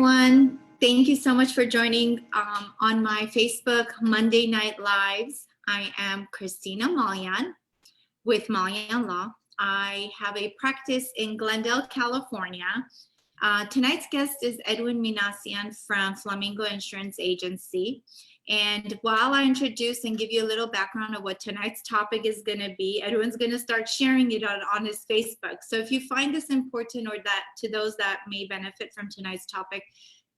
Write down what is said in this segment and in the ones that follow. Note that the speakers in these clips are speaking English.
everyone. Thank you so much for joining on my Facebook Monday Night Lives. I am Christina Malyan with Malyan Law. I have a practice in Glendale, California. Tonight's guest is Edvin Minasian from Flamingo Insurance Agency. And while I introduce and give you a little background of what tonight's topic is going to be, Edwin's going to start sharing it on his Facebook. So if you find this important or that to those that may benefit from tonight's topic,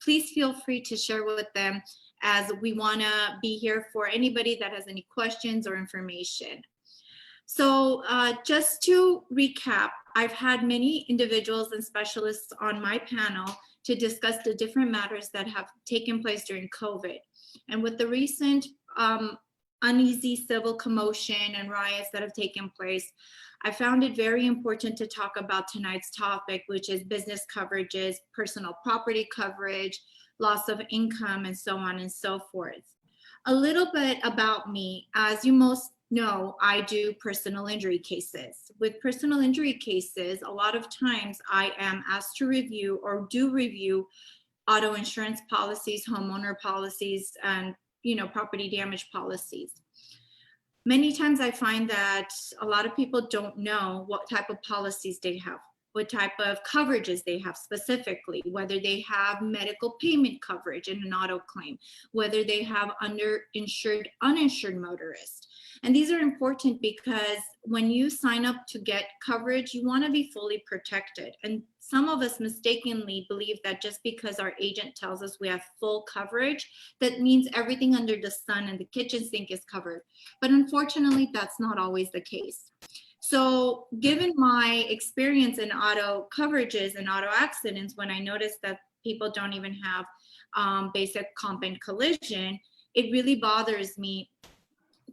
please feel free to share with them, as we want to be here for anybody that has any questions or information. So just to recap, I've had many individuals and specialists on my panel to discuss the different matters that have taken place during COVID. And with the recent uneasy civil commotion and riots that have taken place, I found it very important to talk about tonight's topic, which is business coverages, personal property coverage, loss of income, and so on and so forth. A little bit about me. As you most know, I do personal injury cases. With personal injury cases, a lot of times I am asked to review or do review auto insurance policies, homeowner policies, and property damage policies. Many times I find that a lot of people don't know what type of policies they have, what type of coverages they have specifically, whether they have medical payment coverage in an auto claim, whether they have underinsured, uninsured motorist. And these are important because when you sign up to get coverage, you want to be fully protected. And some of us mistakenly believe that just because our agent tells us we have full coverage, that means everything under the sun and the kitchen sink is covered. But unfortunately, that's not always the case. So given my experience in auto coverages and auto accidents, when I noticed that people don't even have basic comp and collision, it really bothers me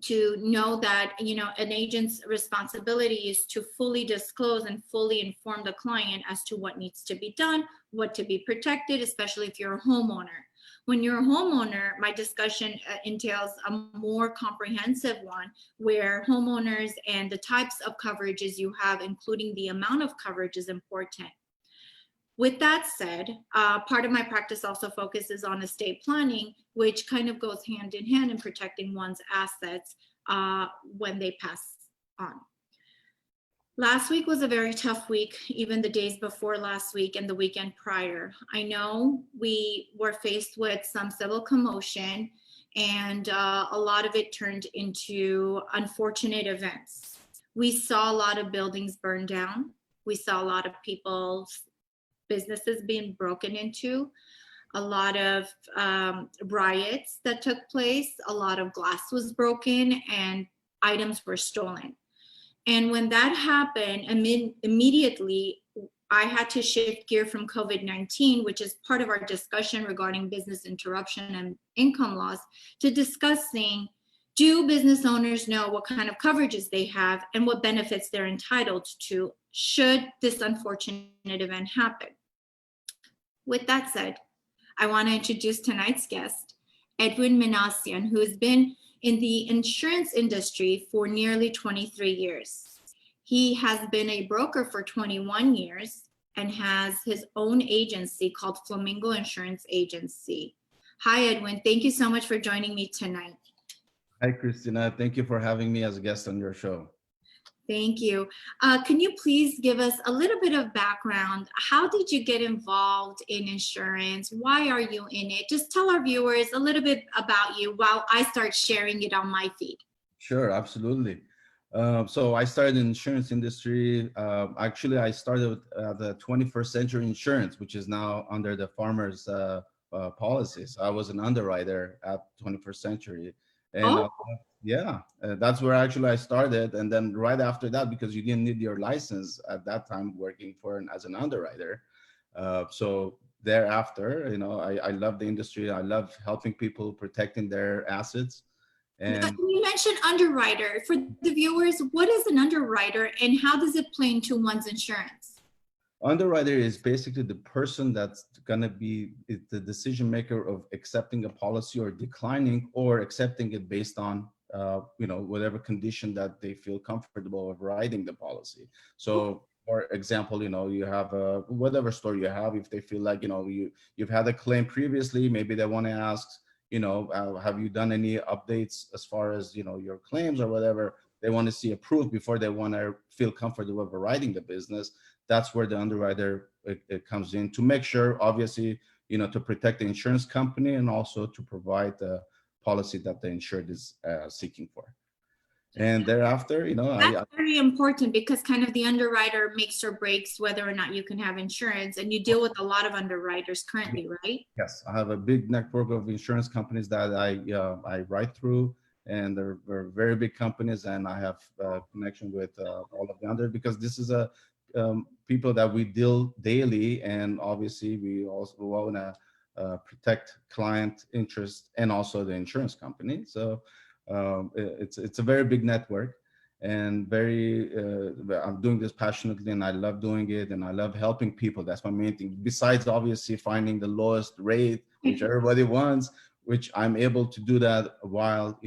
to know that an agent's responsibility is to fully disclose and fully inform the client as to what needs to be done, what to be protected, especially if you're a homeowner. When you're a homeowner, my discussion entails a more comprehensive one, where homeowners and the types of coverages you have, including the amount of coverage, is important. With that said, part of my practice also focuses on estate planning, which kind of goes hand in hand in protecting one's assets when they pass on. Last week was a very tough week, even the days before last week and the weekend prior. I know we were faced with some civil commotion, and a lot of it turned into unfortunate events. We saw a lot of buildings burn down. We saw a lot of people's businesses being broken into, a lot of riots that took place, a lot of glass was broken, and items were stolen. And when that happened, immediately I had to shift gear from COVID-19, which is part of our discussion regarding business interruption and income loss, to discussing, do business owners know what kind of coverages they have and what benefits they're entitled to should this unfortunate event happen? With that said, I want to introduce tonight's guest, Edvin Minasian, who has been in the insurance industry for nearly 23 years. He has been a broker for 21 years and has his own agency called Flamingo Insurance Agency. Hi, Edvin. Thank you so much for joining me tonight. Hi, Christina. Thank you for having me as a guest on your show. Thank you. Can you please give us a little bit of background? How did you get involved in insurance? Why are you in it? Just tell our viewers a little bit about you while I start sharing it on my feed. Sure, absolutely. So I started in the insurance industry. Actually, I started with the 21st Century Insurance, which is now under the Farmers policies. I was an underwriter at 21st Century. And yeah, that's where actually I started. And then right after that, because you didn't need your license at that time working as an underwriter. So thereafter, I love the industry. I love helping people, protecting their assets. And you mentioned underwriter. For the viewers, what is an underwriter and how does it play into one's insurance? Underwriter is basically the person that's going to be the decision maker of accepting a policy or declining or accepting it based on whatever condition that they feel comfortable of writing the policy. So For example, you have whatever store you have, if they feel like, you've had a claim previously, maybe they want to ask, have you done any updates as far as, your claims or whatever. They want to see a proof before they want to feel comfortable with writing the business. That's where the underwriter it comes in to make sure, obviously, to protect the insurance company and also to provide the policy that the insured is seeking for. And thereafter, That's very important because kind of the underwriter makes or breaks whether or not you can have insurance, and you deal with a lot of underwriters currently, right? Yes, I have a big network of insurance companies that I write through, and they're very big companies, and I have connection with all of the others because this is a people that we deal daily, and obviously we also want to protect client interest and also the insurance company. So it's a very big network, and I'm doing this passionately, and I love doing it, and I love helping people. That's my main thing, besides obviously finding the lowest rate, which everybody wants, which I'm able to do that while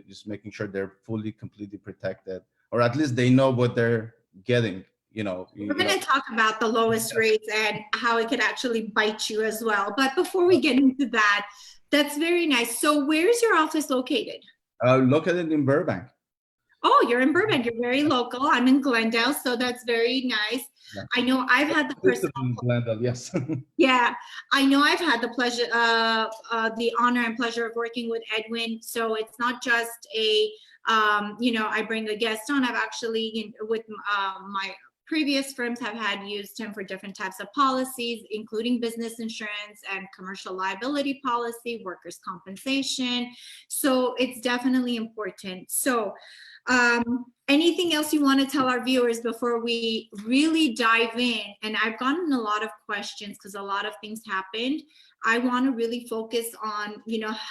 just making sure they're fully completely protected, or at least they know what they're getting. We're going to talk about the lowest rates and how it could actually bite you as well, but before we get into that, that's very nice. So where's your office located? Located in Burbank. Oh, you're in Burbank. You're very local. I'm in Glendale, so that's very nice. Yeah. I know I've had the personal Glendale, yes. Yeah, I know I've had the pleasure, the honor and pleasure of working with Edwin. So it's not just a, I bring a guest on. I've actually, with my previous firms, have had used him for different types of policies, including business insurance and commercial liability policy, workers' compensation. So it's definitely important. So anything else you want to tell our viewers before we really dive in? And I've gotten a lot of questions because a lot of things happened. I want to really focus on,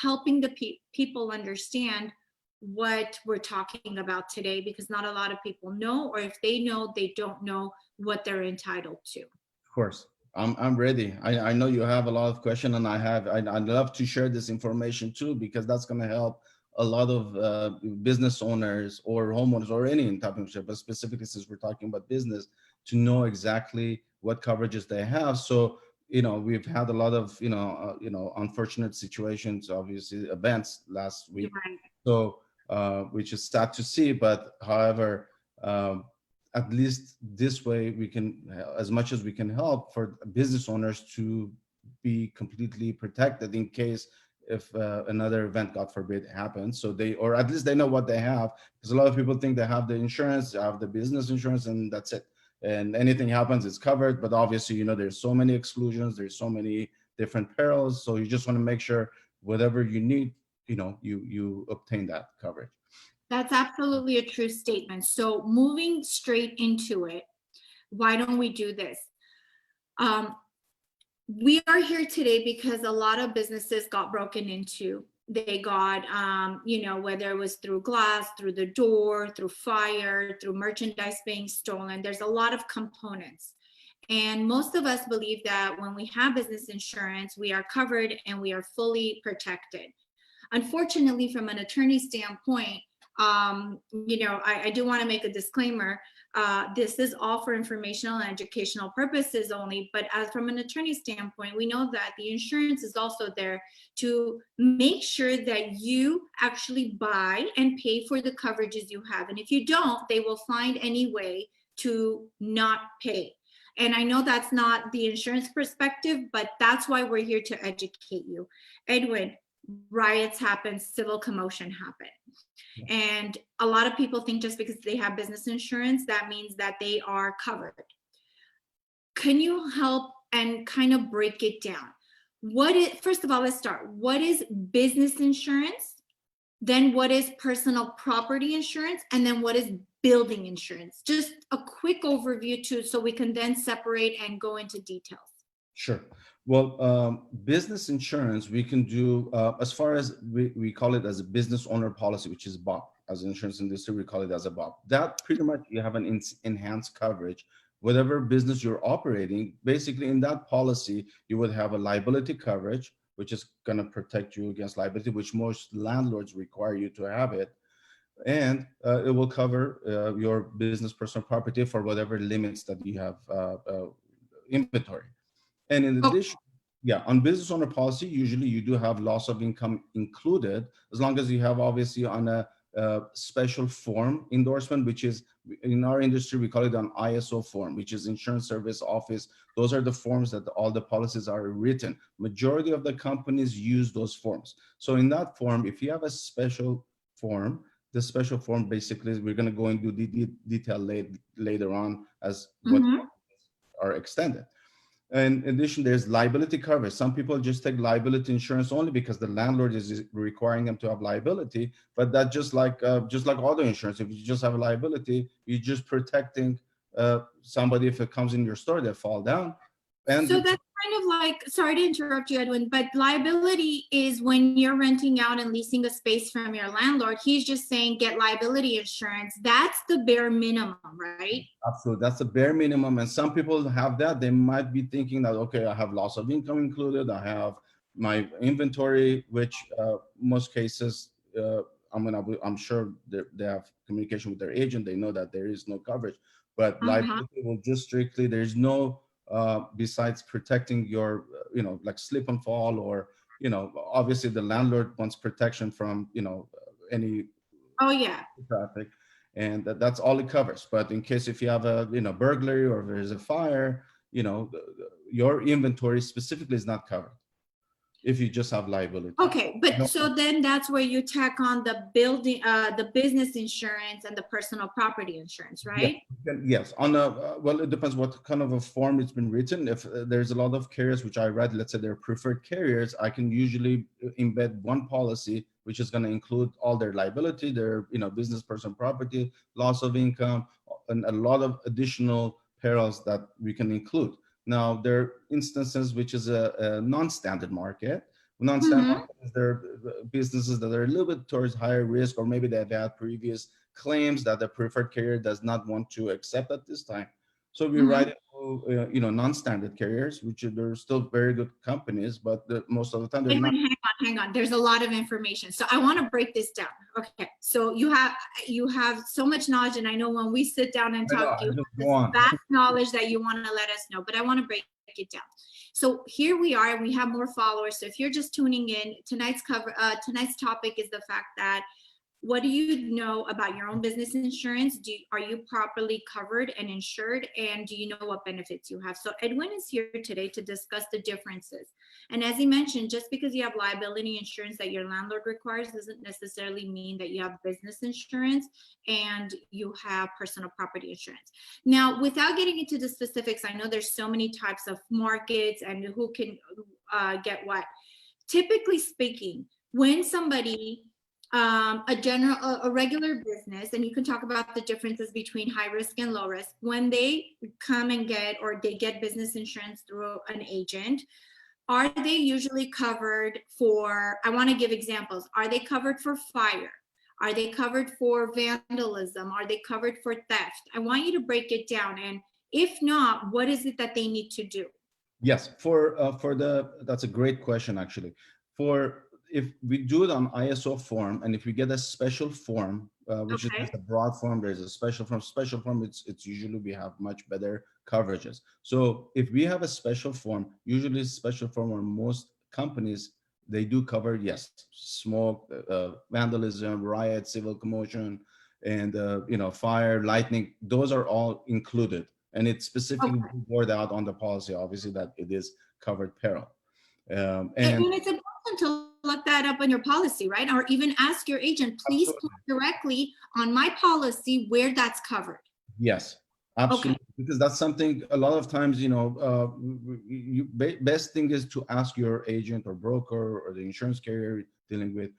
helping the people understand what we're talking about today, because not a lot of people know, or if they know, they don't know what they're entitled to. Of course. I'm ready. I know you have a lot of questions, and I'd love to share this information too, because that's going to help a lot of business owners or homeowners or any type of insurance, but specifically since we're talking about business, to know exactly what coverages they have. So, we've had a lot of, unfortunate situations, obviously events last week. Right. So, which is sad to see, but however, at least this way we can, as much as we can help for business owners to be completely protected in case if another event, God forbid, happens. So or at least they know what they have, because a lot of people think they have the insurance, they have the business insurance, and that's it. And anything happens, it's covered. But obviously, there's so many exclusions, there's so many different perils. So you just want to make sure whatever you need, you obtain that coverage. That's absolutely a true statement. So moving straight into it, why don't we do this? We are here today because a lot of businesses got broken into. They got, whether it was through glass, through the door, through fire, through merchandise being stolen. There's a lot of components. And most of us believe that when we have business insurance, we are covered and we are fully protected. Unfortunately, from an attorney standpoint, I do want to make a disclaimer. This is all for informational and educational purposes only, but as from an attorney standpoint, we know that the insurance is also there to make sure that you actually buy and pay for the coverages you have. And if you don't, they will find any way to not pay. And I know that's not the insurance perspective, but that's why we're here to educate you. Edwin, riots happen, civil commotion happen. And a lot of people think just because they have business insurance, that means that they are covered. Can you help and kind of break it down? First of all, let's start. What is business insurance? Then what is personal property insurance? And then what is building insurance? Just a quick overview too, so we can then separate and go into details. Sure. Well, business insurance, we can do, as far as we call it as a business owner policy, which is BOP. As an insurance industry, we call it as a BOP. That pretty much, you have an enhanced coverage. Whatever business you're operating, basically in that policy, you would have a liability coverage, which is going to protect you against liability, which most landlords require you to have it. and it will cover your business personal property for whatever limits that you have inventory. And in Okay. addition, yeah, on business owner policy, usually you do have loss of income included, as long as you have obviously on a special form endorsement, which is in our industry, we call it an ISO form, which is Insurance Service Office. Those are the forms that all the policies are written. Majority of the companies use those forms. So in that form, if you have a special form, the special form basically, we're going to go into detail later on as what Mhm. are extended. And in addition, there's liability coverage. Some people just take liability insurance only because the landlord is requiring them to have liability. But that just like auto insurance, if you just have a liability, you're just protecting somebody if it comes in your store, they fall down. And So that's kind of like, sorry to interrupt you, Edwin, but liability is when you're renting out and leasing a space from your landlord. He's just saying get liability insurance. That's the bare minimum, right? absolutely, that's the bare minimum. And some people have that. They might be thinking that, okay, I have loss of income included. I have my inventory, which most cases, I'm sure they have communication with their agent. They know that there is no coverage, but Uh-huh. liability will just strictly, there's no, besides protecting your, like slip and fall, or, obviously the landlord wants protection from, any Oh yeah. traffic, and that's all it covers. But in case if you have a burglary or there's a fire, your inventory specifically is not covered if you just have liability. Okay, but No. so then that's where you tack on the building, the business insurance and the personal property insurance, Yeah, right? yes. On a well, it depends what kind of a form it's been written. If there's a lot of carriers which I read, let's say they're preferred carriers, I can usually embed one policy which is going to include all their liability, their business person property, loss of income, and a lot of additional perils that we can include. Now there are instances which is a non-standard market. Non-standard Mm-hmm. market is there businesses that are a little bit towards higher risk, or maybe they've had previous claims that the preferred carrier does not want to accept at this time. So we Mm-hmm. write it to, non-standard carriers, which they're still very good companies, but most of the time they're not. Hang on. There's a lot of information. So I want to break this down. Okay. So you have so much knowledge, and I know when we sit down and I know, talk, I you just have go this on. vast knowledge that you want to let us know, but I want to break it down. So here we are, and we have more followers. So if you're just tuning in, tonight's topic is the fact that what do you know about your own business insurance? Are you properly covered and insured? And do you know what benefits you have? So Edwin is here today to discuss the differences. And as he mentioned, just because you have liability insurance that your landlord requires doesn't necessarily mean that you have business insurance and you have personal property insurance. Now, without getting into the specifics, I know there's so many types of markets and who can get what. Typically speaking, when somebody a regular business, and you can talk about the differences between high risk and low risk, when they come and get, or they get business insurance through an agent, are they usually covered for, I want to give examples, are they covered for fire? Are they covered for vandalism? Are they covered for theft? I want you to break it down, and if not, what is it that they need to do? Yes, that's a great question actually. For if we do it on ISO form, and if we get a special form, which is Okay. a broad form, there's a special form. Special form, it's usually we have much better coverages. So if we have a special form, usually special form, or most companies, they do cover, yes, smoke, vandalism, riot, civil commotion, and fire, lightning. Those are all included, and it's specifically Okay. word out on the policy, obviously, that it is covered peril. And And it's important to look that up on your policy, right? Or even ask your agent, please absolutely, put directly on my policy where that's covered. yes, Okay. absolutely, because that's something a lot of times, best thing is to ask your agent or broker or the insurance carrier dealing with.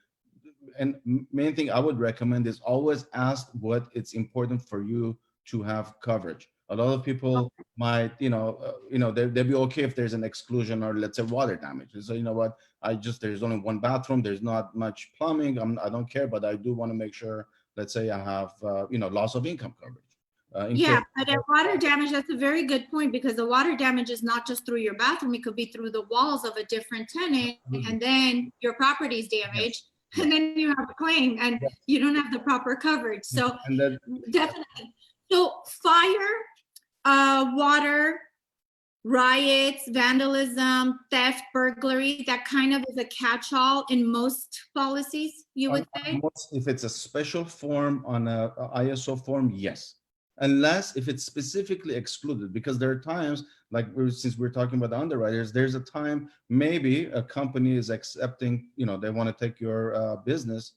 And main thing I would recommend is always ask what it's important for you to have coverage. A lot of people might, they'll be okay if there's an exclusion, or let's say water damage. So you know what, there's only one bathroom, there's not much plumbing, I don't care, but I do want to make sure, let's say I have, loss of income coverage. In Yeah, case, but at water damage, that's a very good point, because the water damage is not just through your bathroom, it could be through the walls of a different tenant, and then your property is yes, damaged. and then you have a claim and you don't have the proper coverage. So And then, definitely. So fire, water, riots, vandalism, theft, burglary, that kind of is a catch-all in most policies, you would say? if it's a special form on a ISO form, yes. Unless if it's specifically excluded, because there are times, like since we're talking about the underwriters, there's a time maybe a company is accepting, they want to take your business.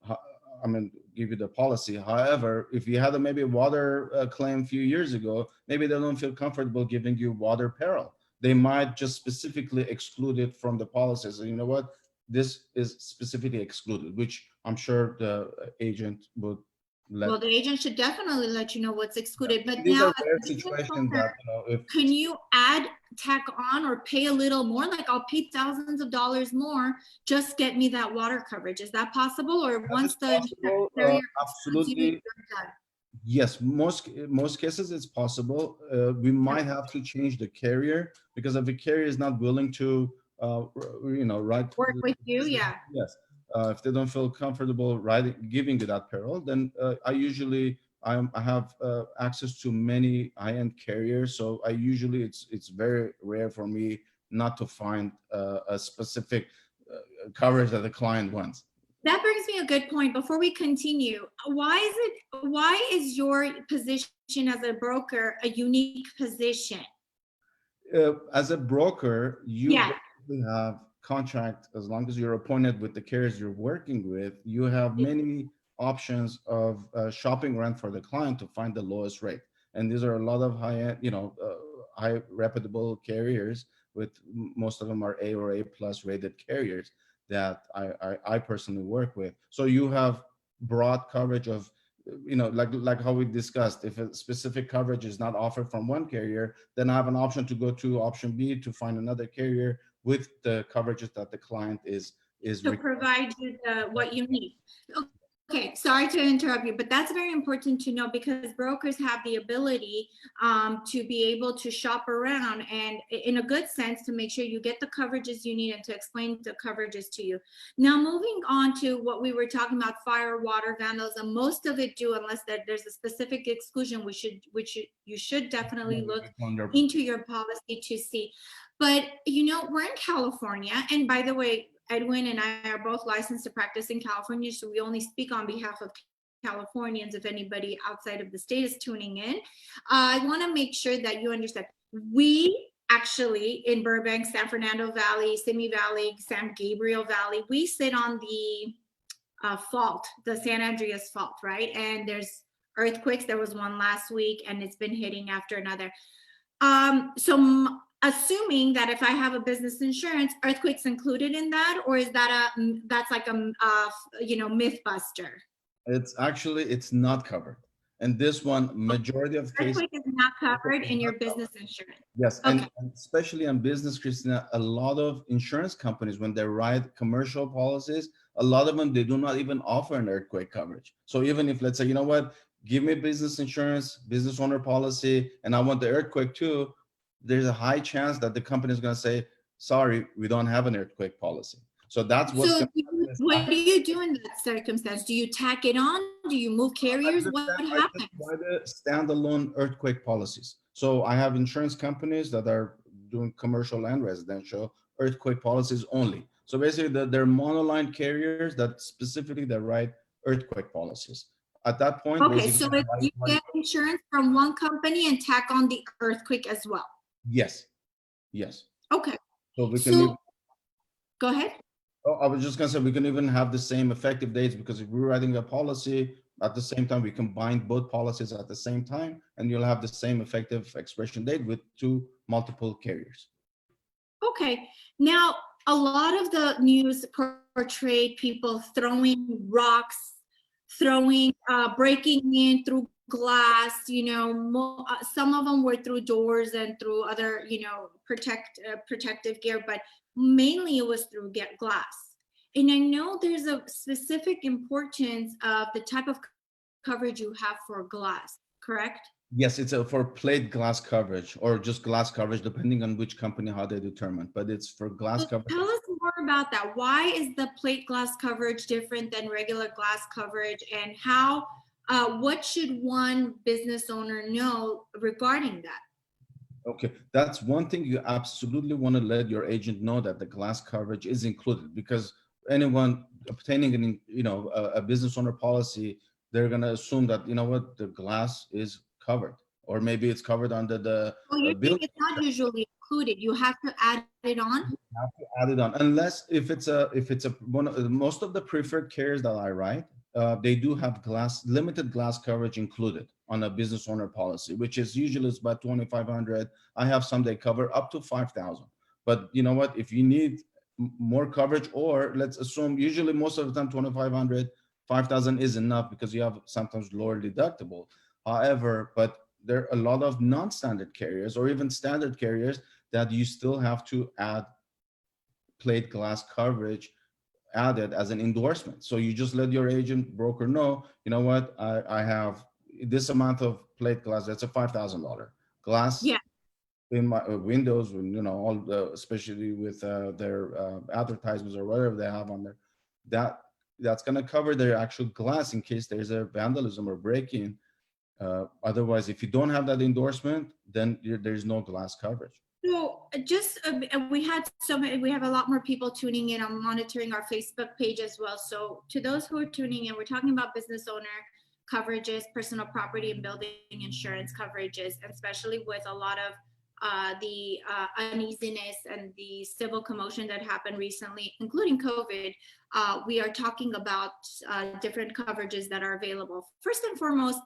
I mean, give you the policy. However, if you had maybe a water claim a few years ago, maybe they don't feel comfortable giving you water peril. They might just specifically exclude it from the policy. So you know what? This is specifically excluded, which I'm sure the agent would let. Well, the agent should definitely let you know what's excluded. But These now, are rare situations that, if can you tack on or pay a little more? Like I'll pay thousands of dollars more, just get me that water coverage. Is that possible? Or once the carrier absolutely. you're done? Yes, most cases it's possible. We might have to change the carrier because if the carrier is not willing to, Work with you, yeah. Yes, if they don't feel comfortable giving you that peril, then I have access to many high-end carriers. So it's very rare for me not to find a specific coverage that the client wants. That brings me a good point. Before we continue, why is your position as a broker a unique position? As a broker, you have contract, as long as you're appointed with the carriers you're working with, you have many options of shopping around for the client to find the lowest rate. And these are a lot of high reputable carriers, with most of them are A or A plus rated carriers that I personally work with. So you have broad coverage of, like how we discussed, if a specific coverage is not offered from one carrier, then I have an option to go to option B to find another carrier with the coverages that the client is to provide you what you need. Okay, sorry to interrupt you, but that's very important to know, because brokers have the ability to be able to shop around and, in a good sense, to make sure you get the coverages you need and to explain the coverages to you. Now, moving on to what we were talking about, fire, water, vandalism, most of it do, unless there's a specific exclusion, which you should definitely look into your policy to see. But, we're in California, and by the way, Edwin and I are both licensed to practice in California, so we only speak on behalf of Californians. If anybody outside of the state is tuning in, I want to make sure that you understand. We actually, in Burbank, San Fernando Valley, Simi Valley, San Gabriel Valley, we sit on the fault, the San Andreas fault, right? And there's earthquakes. There was one last week, and it's been hitting after another. Assuming that if I have a business insurance, earthquakes included in that, or is that that's like a myth buster? It's not covered. And this one, majority of cases, earthquake is not covered in your business insurance. Yes, okay. And especially on business, Christina, a lot of insurance companies, when they write commercial policies, a lot of them, they do not even offer an earthquake coverage. So even if, let's say, you know what, give me business insurance, business owner policy, and I want the earthquake too, there's a high chance that the company is going to say, sorry, we don't have an earthquake policy. So that's what. So what do you do in that circumstance? Do you tack it on? Do you move carriers? What happens? By the standalone earthquake policies. So I have insurance companies that are doing commercial and residential earthquake policies only. So basically, they're monoline carriers that specifically they write earthquake policies. At that point, okay. So if you get insurance from one company and tack on the earthquake as well. Yes. Yes. Okay. So we can. Go ahead. Oh, I was just gonna say we can even have the same effective dates, because if we're writing a policy at the same time, we combine both policies at the same time, and you'll have the same effective expiration date with multiple carriers. Okay. Now, a lot of the news portrayed people throwing rocks, breaking in through glass, some of them were through doors and through other, protective gear, but mainly it was through glass. And I know there's a specific importance of the type of coverage you have for glass, correct? Yes, it's for plate glass coverage or just glass coverage, depending on which company, how they determine. But it's for glass So coverage. tell us more about that. Why is the plate glass coverage different than regular glass coverage, and how, what should one business owner know regarding that? Okay, that's one thing you absolutely want to let your agent know, that the glass coverage is included, because anyone obtaining a business owner policy, they're gonna assume that, you know what, the glass is covered, or maybe it's covered under the Oh, you're saying bill. it's not usually included. You have to add it on? Have to add it on, unless if it's a one of most of the preferred carriers that I write, they do have limited glass coverage included on a business owner policy, which is usually it's about 2,500. I have some they cover up to 5,000. But you know what? If you need more coverage, or let's assume usually most of the time 2,500, 5,000 is enough because you have sometimes lower deductible. However, but there are a lot of non-standard carriers or even standard carriers that you still have to add plate glass coverage added as an endorsement. So you just let your agent broker know, you know what, I have this amount of plate glass. That's a $5,000 glass Yeah. in my windows, all especially with their advertisements or whatever they have on there. That's going to cover their actual glass in case there's a vandalism or break-in. Otherwise, if you don't have that endorsement, then there's no glass coverage. So just we have a lot more people tuning in. I'm monitoring our Facebook page as well. So to those who are tuning in, we're talking about business owner coverages, personal property and building insurance coverages, and especially with a lot of the uneasiness and the civil commotion that happened recently, including COVID. We are talking about different coverages that are available. First and foremost,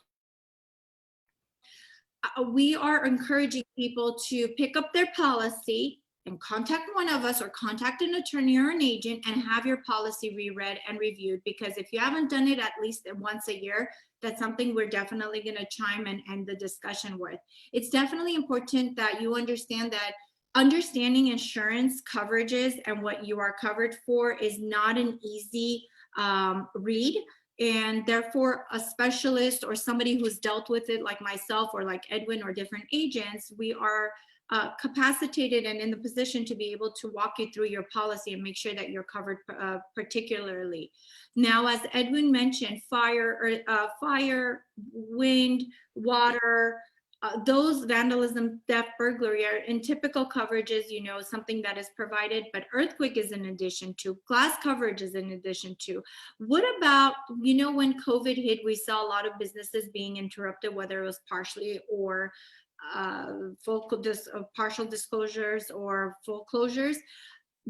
we are encouraging people to pick up their policy and contact one of us or contact an attorney or an agent and have your policy reread and reviewed, because if you haven't done it at least once a year, that's something we're definitely going to chime and end the discussion with. It's definitely important that you understand that understanding insurance coverages and what you are covered for is not an easy read. And therefore, a specialist or somebody who's dealt with it, like myself or like Edwin or different agents, we are capacitated and in the position to be able to walk you through your policy and make sure that you're covered particularly. Now, as Edwin mentioned, fire, wind, water, those vandalism, theft, burglary are in typical coverages, something that is provided, but earthquake is in addition to, glass coverage is in addition to. What about, when COVID hit, we saw a lot of businesses being interrupted, whether it was partially or partial disclosures or full closures.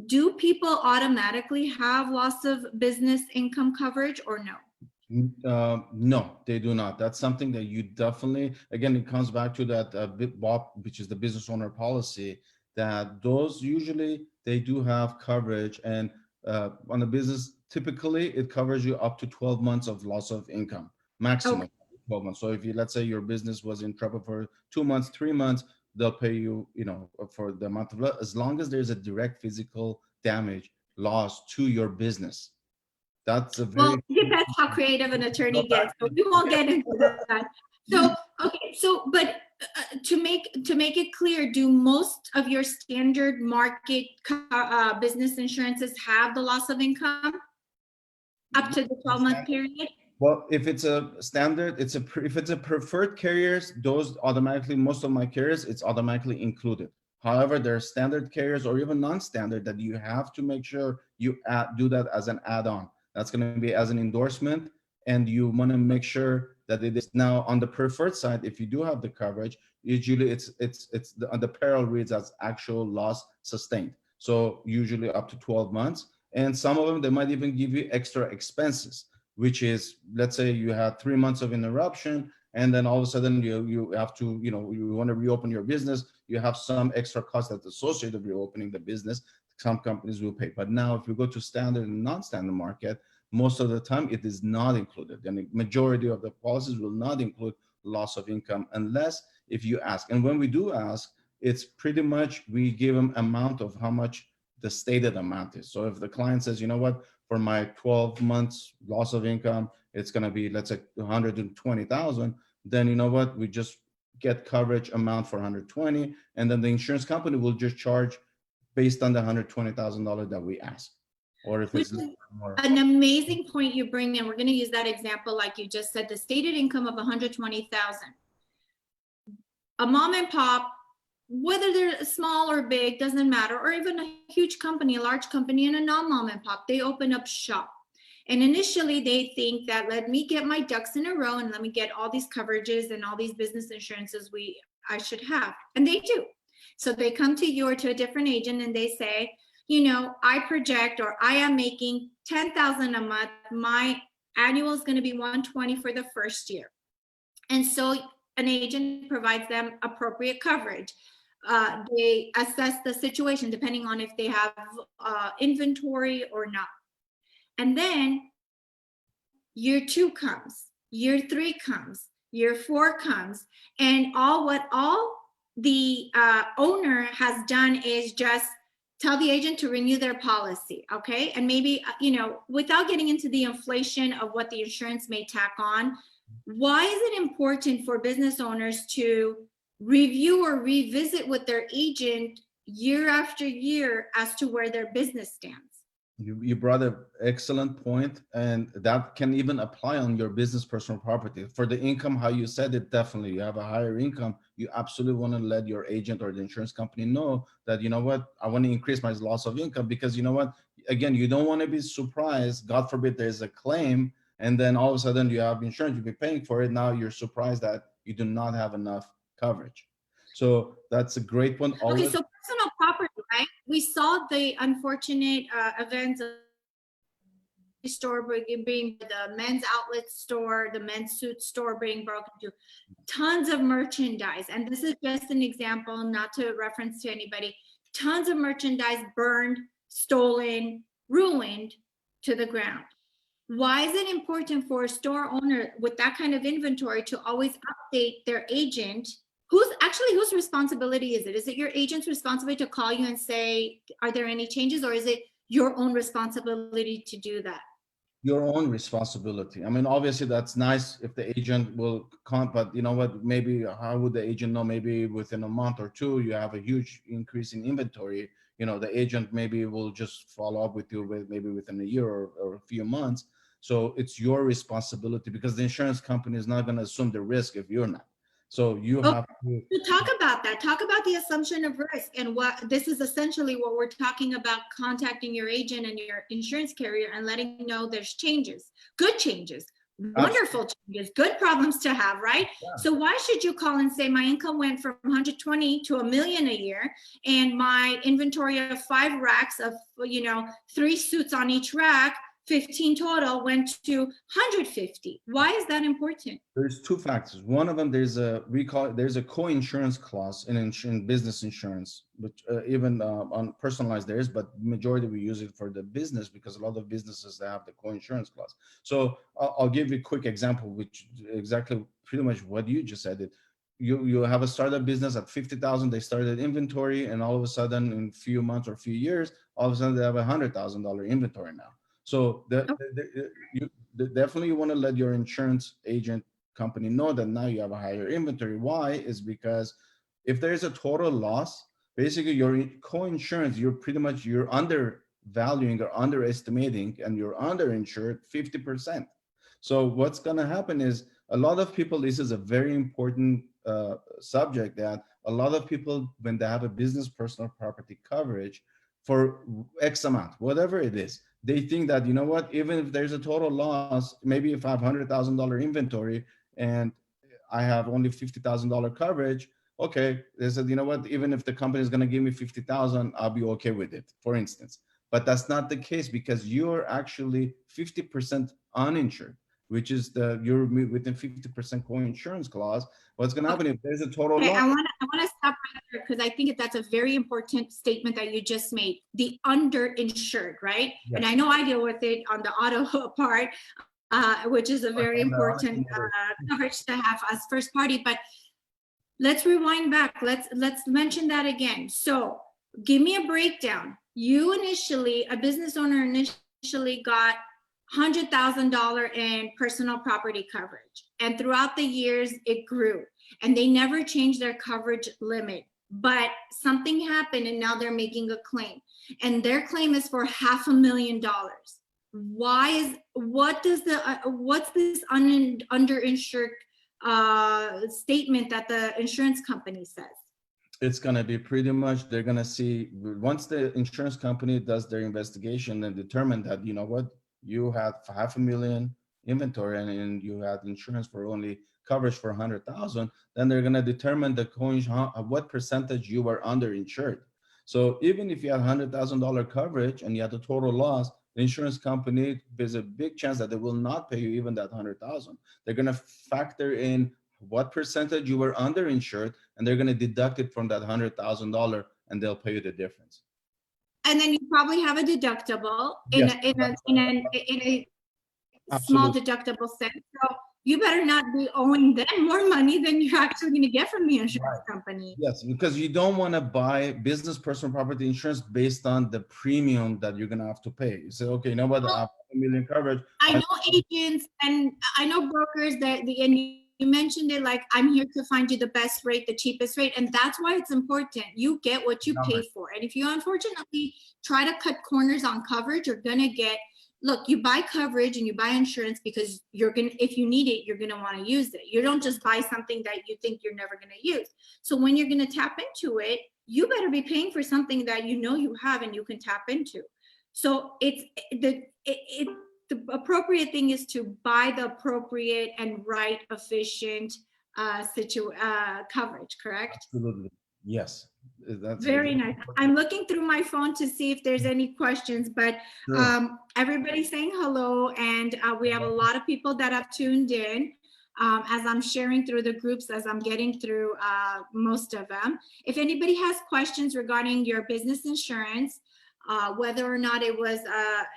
Do people automatically have loss of business income coverage or no? No, they do not. That's something that you definitely, again, it comes back to that BOP, which is the business owner policy, that those usually they do have coverage. And on the business, typically it covers you up to 12 months of loss of income, maximum. Okay. 12 months. So if you, let's say your business was in trouble for 2 months, 3 months, they'll pay you, for the amount of, as long as there's a direct physical damage loss to your business. That's a Well, very it depends how creative an attorney gets, but we won't get into that. So, okay, but to make it clear, do most of your standard market business insurances have the loss of income up to the 12-month period? Well, if it's a standard, if it's a preferred carriers, those automatically, most of my carriers, it's automatically included. However, there are standard carriers or even non-standard that you have to make sure you do that as an add-on. That's going to be as an endorsement, and you want to make sure that it is now on the preferred side. If you do have the coverage, usually it's the peril reads as actual loss sustained. So usually up to 12 months, and some of them they might even give you extra expenses, which is, let's say you had 3 months of interruption, and then all of a sudden you have to, you want to reopen your business, you have some extra cost that's associated with reopening the business. Some companies will pay. But now if you go to standard and non-standard market, most of the time it is not included. And the majority of the policies will not include loss of income unless if you ask. And when we do ask, it's pretty much we give them amount of how much the stated amount is. So if the client says, you know what, for my 12 months loss of income, it's going to be, let's say 120,000, then you know what, we just get coverage amount for 120, and then the insurance company will just charge based on the $120,000 that we ask, or if it's more. An amazing point you bring in. We're going to use that example, like you just said, the stated income of 120,000. A mom and pop, whether they're small or big, doesn't matter, or even a huge company, a large company, and a non-mom and pop, they open up shop. And initially they think that, let me get my ducks in a row and let me get all these coverages and all these business insurances I should have. And they do. So they come to you or to a different agent and they say, you know, I project, or I am making 10,000 a month. My annual is going to be 120 for the first year. And so an agent provides them appropriate coverage. They assess the situation depending on if they have inventory or not. And then year 2 comes, year 3 comes, year 4 comes, and all the owner has done is just tell the agent to renew their policy, okay? And maybe, you know, without getting into the inflation of what the insurance may tack on, why is it important for business owners to review or revisit with their agent year after year as to where their business stands? You brought an excellent point, and that can even apply on your business personal property. For the income, how you said it, definitely, you have a higher income, you absolutely want to let your agent or the insurance company know that, you know what, I want to increase my loss of income, because you know what, again, you don't want to be surprised, God forbid there's a claim, and then all of a sudden you have insurance, you'll be paying for it, now you're surprised that you do not have enough coverage. So that's a great one. Okay, so personal property, right? We saw the unfortunate events of the store being the men's outlet store, the men's suit store being broken into, tons of merchandise. And this is just an example, not to reference to anybody. Tons of merchandise burned, stolen, ruined to the ground. Why is it important for a store owner with that kind of inventory to always update their agent? Whose responsibility is it? Is it your agent's responsibility to call you and say, are there any changes, or is it your own responsibility to do that? Your own responsibility. I mean, obviously that's nice if the agent will come, but you know what, maybe how would the agent know? Maybe within a month or two, you have a huge increase in inventory. You know, the agent maybe will just follow up with you maybe within a year or a few months. So it's your responsibility, because the insurance company is not going to assume the risk if you're not. So you have to talk about that. Talk about the assumption of risk, and what this is essentially what we're talking about: contacting your agent and your insurance carrier and letting know there's changes, good changes, wonderful changes, good problems to have, right? Yeah. So why should you call and say my income went from 120 to $1 million a year, and my inventory of 5 racks of, you know, 3 suits on each rack, 15 total, went to 150. Why is that important? There's 2 factors. One of them, there's a co-insurance clause in business insurance, which even on personalized there is, but majority we use it for the business because a lot of businesses, they have the co-insurance clause. So I'll give you a quick example, which exactly pretty much what you just said. It you have a startup business at 50,000, they started inventory, and all of a sudden in a few months or a few years, all of a sudden they have $100,000 inventory now. So definitely you want to let your insurance agent company know that now you have a higher inventory. Why? Is because if there is a total loss, basically your co-insurance, you're undervaluing or underestimating, and you're underinsured 50%. So what's going to happen is a lot of people, this is a very important subject, that a lot of people, when they have a business personal property coverage for X amount, whatever it is, they think that, you know what, even if there's a total loss, maybe if I have $100,000 inventory and I have only $50,000 coverage, okay, they said, you know what, even if the company is going to give me 50,000, I'll be okay with it, for instance. But that's not the case, because you're actually 50% uninsured, which is you're within 50% co-insurance clause. What's going to happen if there's a total loss? I want to stop right there, because I think that's a very important statement that you just made. The underinsured, right? Yes. And I know I deal with it on the auto part, which is a very important coverage to have as first party. But let's rewind back. Let's mention that again. So give me a breakdown. You initially, a business owner initially got $100,000 in personal property coverage. And throughout the years, it grew. And they never changed their coverage limit. But something happened and now they're making a claim. And their claim is for $500,000. What's this underinsured statement that the insurance company says? It's going to be pretty much, they're going to see, once the insurance company does their investigation and determine that, you know what, you had 500,000 inventory and you had insurance for only coverage for 100,000, then they're going to determine what percentage you were underinsured. So even if you had $100,000 coverage and you had a total loss, the insurance company, there's a big chance that they will not pay you even that 100,000. They're going to factor in what percentage you were underinsured, and they're going to deduct it from that $100,000, and they'll pay you the difference. And then you probably have a deductible in a small deductible sense. So you better not be owing them more money than you're actually going to get from the insurance company. Yes, because you don't want to buy business personal property insurance based on the premium that you're going to have to pay. You say, okay, you know what, I have $1 million coverage. I know agents and I know brokers that you mentioned it, like, I'm here to find you the best rate, the cheapest rate. And that's why it's important. You get what you pay for. And if you unfortunately try to cut corners on coverage, you're going to get, look, you buy coverage and you buy insurance because if you need it, you're going to want to use it. You don't just buy something that you think you're never going to use. So when you're going to tap into it, you better be paying for something that you know you have and you can tap into. So the appropriate thing is to buy the appropriate and right, efficient coverage, correct? Absolutely. Yes. That's very nice. I'm looking through my phone to see if there's any questions, but everybody's saying hello, and we have a lot of people that have tuned in. As I'm sharing through the groups, as I'm getting through most of them. If anybody has questions regarding your business insurance, whether or not it was,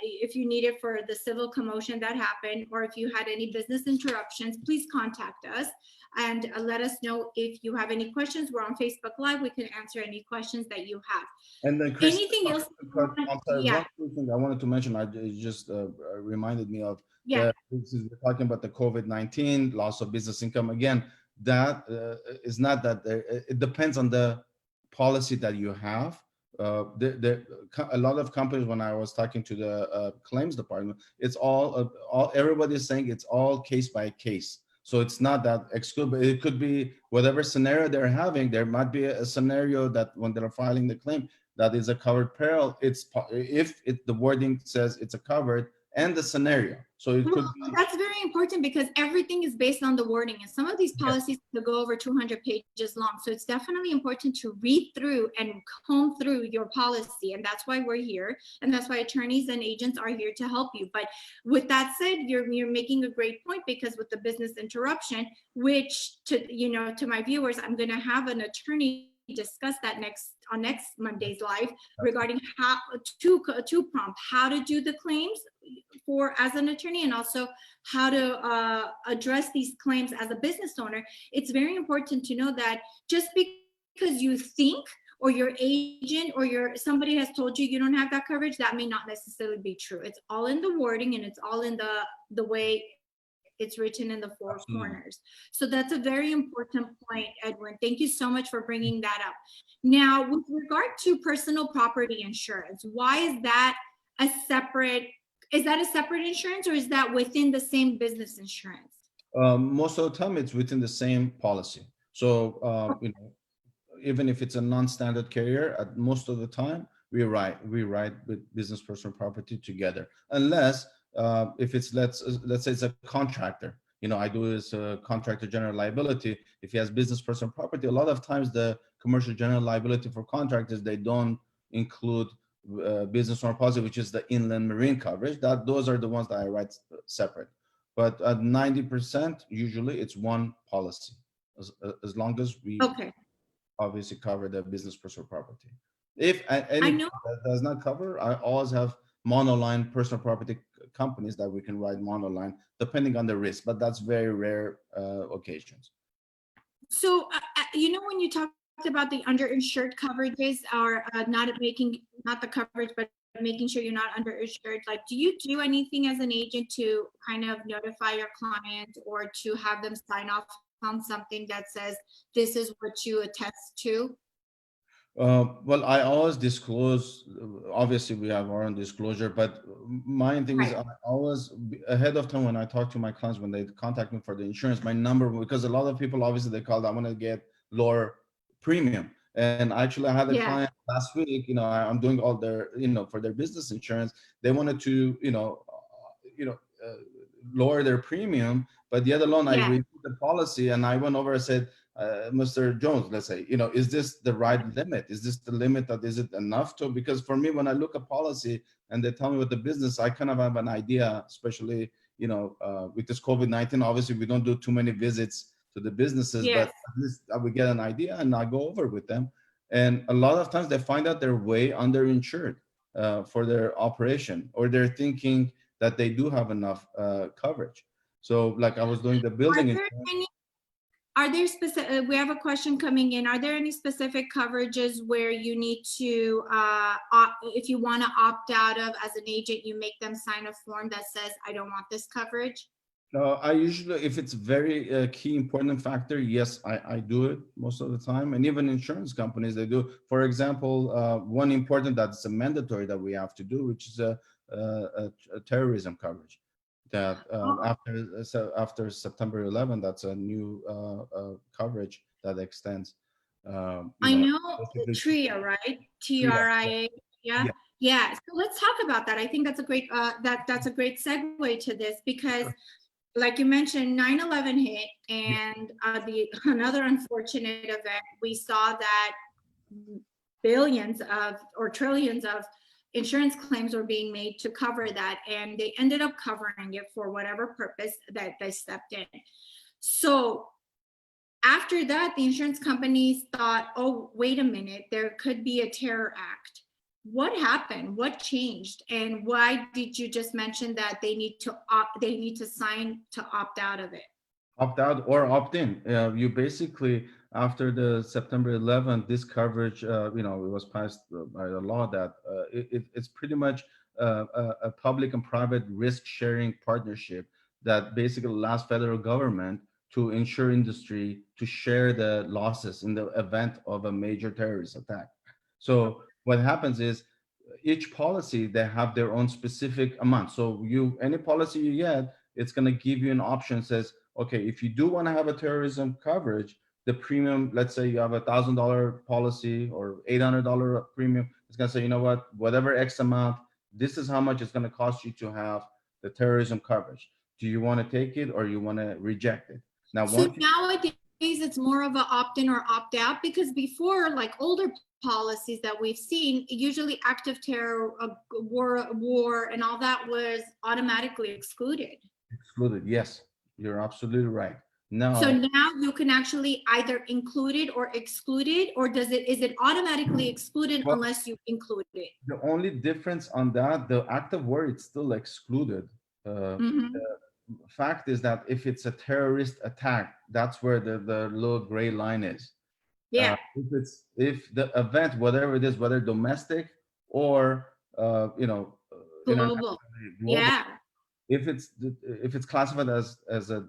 if you need it for the civil commotion that happened, or if you had any business interruptions, please contact us and let us know if you have any questions. We're on Facebook Live. We can answer any questions that you have. And then anything else? Yeah. One thing I wanted to mention, it just reminded me of, we're talking about the COVID-19 loss of business income. Again, that is not that, it depends on the policy that you have. A lot of companies, when I was talking to the claims department, it's everybody's saying it's all case by case. So it's not that exclusive. It could be whatever scenario they're having. There might be a scenario that when they're filing the claim, that is a covered peril. The wording says it's a covered and the scenario. So it could be. That's very important because everything is based on the wording, and some of these policies could go over 200 pages long. So it's definitely important to read through and comb through your policy, and that's why we're here, and that's why attorneys and agents are here to help you. But with that said, you're making a great point, because with the business interruption, which to my viewers, I'm going to have an attorney discuss that on next Monday's live regarding how to prompt how to do the claims as an attorney, and also how to address these claims as a business owner. It's very important to know that just because you think, or your agent or somebody has told you don't have that coverage, that may not necessarily be true. It's all in the wording, and it's all in the way it's written in the four corners. So that's a very important point, Edwin. Thank you so much for bringing that up. Now, with regard to personal property insurance, why is that a separate insurance, or is that within the same business insurance? Most of the time it's within the same policy. So, even if it's a non-standard carrier, at most of the time we write with business personal property together, unless if it's let's say it's a contractor. I do this contractor general liability. If he has business personal property, a lot of times the commercial general liability for contractors, they don't include business owner policy, which is the inland marine coverage. Those are the ones that I write separate. But at 90%, usually it's one policy, as long as we obviously cover the business personal property. If any that does not cover, I always have monoline personal property companies that we can write monoline, depending on the risk, but that's very rare occasions. So, when you talked about the underinsured coverages are not the coverage, but making sure you're not underinsured. Like, do you do anything as an agent to kind of notify your client or to have them sign off on something that says this is what you attest to? Well, I always disclose. Obviously, we have our own disclosure, but my thing is, Right. I always ahead of time when I talk to my clients when they contact me for the insurance, my number, because a lot of people obviously they call, I want to get lower premium. And actually, I had a Yeah. client last week. I'm doing all their, for their business insurance. They wanted to, lower their premium, but yet alone, I Yeah. reviewed the policy and I went over and said, Mr. Jones, let's say, is this the right limit? Is this the limit that is it enough to? Because for me, when I look at policy and they tell me what the business, I kind of have an idea, especially, with this COVID-19, obviously we don't do too many visits to the businesses, but Yes. at least I would get an idea and I go over with them. And a lot of times they find out they're way underinsured for their operation, or they're thinking that they do have enough coverage. So like I was doing the building insurance. Are there specific, we have a question coming in. Are there any specific coverages where you need to, if you want to opt out of as an agent, you make them sign a form that says, I don't want this coverage? I usually, if it's very key important factor, yes, I do it most of the time. And even insurance companies, they do. For example, one important that's a mandatory that we have to do, which is a terrorism coverage. That after September 11, that's a new coverage that extends. I know Basically, TRIA, right? yeah, TRIA. Yeah. yeah, Yeah. So let's talk about that. I think that's a great, that's a great segue to this because like you mentioned, 9/11 hit yeah. and another unfortunate event, we saw that billions of or trillions of insurance claims were being made to cover that, and they ended up covering it for whatever purpose that they stepped in. So after that, the insurance companies thought, oh, wait a minute, there could be a terror act. What happened? What changed? And why did you just mention that they need to sign to opt out of it? Opt out or opt in. You basically, after the September 11th, this coverage, it was passed by the law that it's pretty much a public and private risk sharing partnership that basically allows federal government to insure industry to share the losses in the event of a major terrorist attack. So what happens is each policy, they have their own specific amount. So any policy you get, it's going to give you an option says, okay, if you do want to have a terrorism coverage, the premium, let's say you have $1,000 policy or $800 premium, it's going to say, you know what, whatever X amount, this is how much it's going to cost you to have the terrorism coverage. Do you want to take it or you want to reject it? Now, so nowadays it's more of an opt-in or opt-out, because before, like older policies that we've seen, usually active terror, war, and all that was automatically excluded. Excluded, yes, you're absolutely right. So Now, now you can actually either include it or exclude it, or is it automatically excluded well, unless you include it? the only difference on that, the active war, it's still excluded. Mm-hmm. The fact is that if it's a terrorist attack, that's where the little gray line is. Yeah. If the event, whatever it is, whether domestic or Global. global, Yeah. if it's classified as a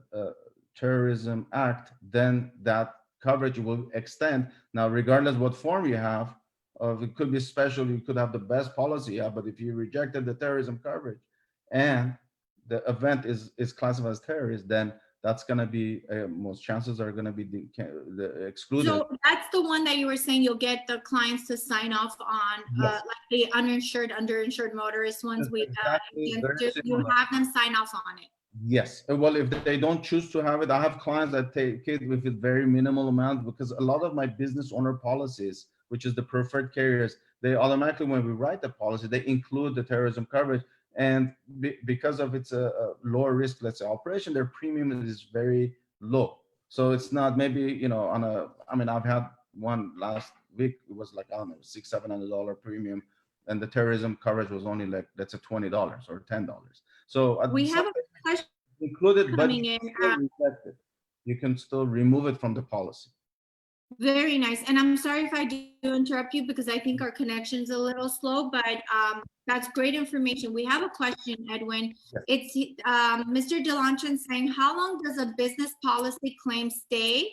terrorism act, then that coverage will extend. Now, regardless what form you have, it could be special, you could have the best policy you have, but if you rejected the terrorism coverage and the event is classified as terrorist, then that's going to be most chances are going to be excluded. So that's the one that you were saying you'll get the clients to sign off on, Yes. like the uninsured, underinsured motorist ones. Exactly, You have them sign off on it. yes. Well, if they don't choose to have it, I have clients that take it with a very minimal amount, because a lot of my business owner policies, which is the preferred carriers, they automatically, when we write the policy, they include the terrorism coverage. And because of its a lower risk, let's say, operation, their premium is very low. So it's not maybe, I've had one last week, it was like, I don't know, $600-700 premium. And the terrorism coverage was only like, let's say $20 or $10. So We have a question included, but coming in. you can still remove it from the policy. Very nice. And I'm sorry if I do interrupt you because I think our connection's a little slow, but that's great information. We have a question, Edwin. Yes. It's Mr. Delanchan saying, how long does a business policy claim stay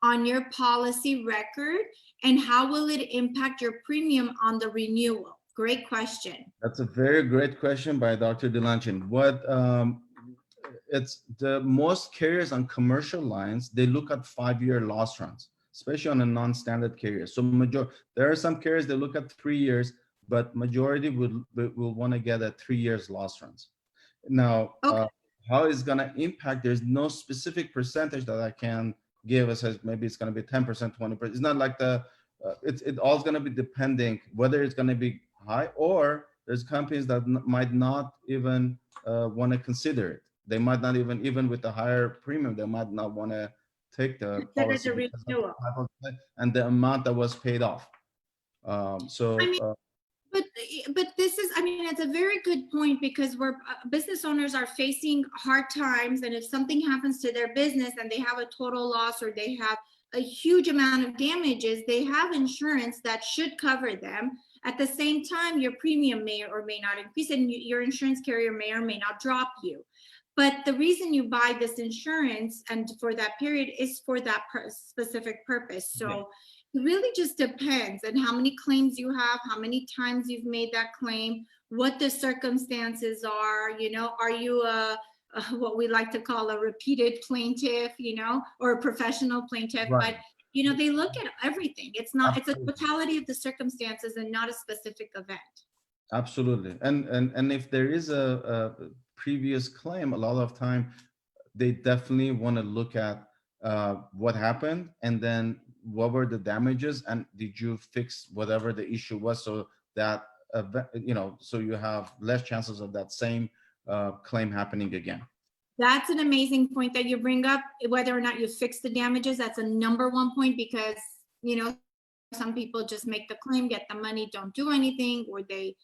on your policy record, and how will it impact your premium on the renewal? Great question. That's a very great question by Dr. Delanchan. It's the most carriers on commercial lines, they look at 5-year loss runs, especially on a non-standard carrier. So there are some carriers that look at 3 years, but majority will want to get a 3 years loss runs. Now, Okay. how it's going to impact, there's no specific percentage that I can give us as maybe it's going to be 10%, 20%. It's not like it all's going to be depending whether it's going to be high, or there's companies that might not even want to consider it. They might not even with the higher premium, they might not want to take the policy The because of the renewal. type of and the amount that was paid off. I mean, but this is, I mean, it's a very good point, because we're business owners are facing hard times, and if something happens to their business and they have a total loss or they have a huge amount of damages, they have insurance that should cover them. At the same time, your premium may or may not increase, and your insurance carrier may or may not drop you. But the reason you buy this insurance and for that period is for that specific purpose. So it really just depends on how many claims you have, how many times you've made that claim, what the circumstances are. You know, are you what we like to call a repeated plaintiff, you know, or a professional plaintiff? Right. But you know, they look at everything. It's not, Absolutely. it's a totality of the circumstances and not a specific event. Absolutely. And if there is a previous claim, a lot of time they definitely want to look at what happened, and then what were the damages, and did you fix whatever the issue was, so that so you have less chances of that same claim happening again. That's an amazing point that you bring up. Whether or not you fix the damages, that's a number one point, because, you know, some people just make the claim, get the money, don't do anything, or they,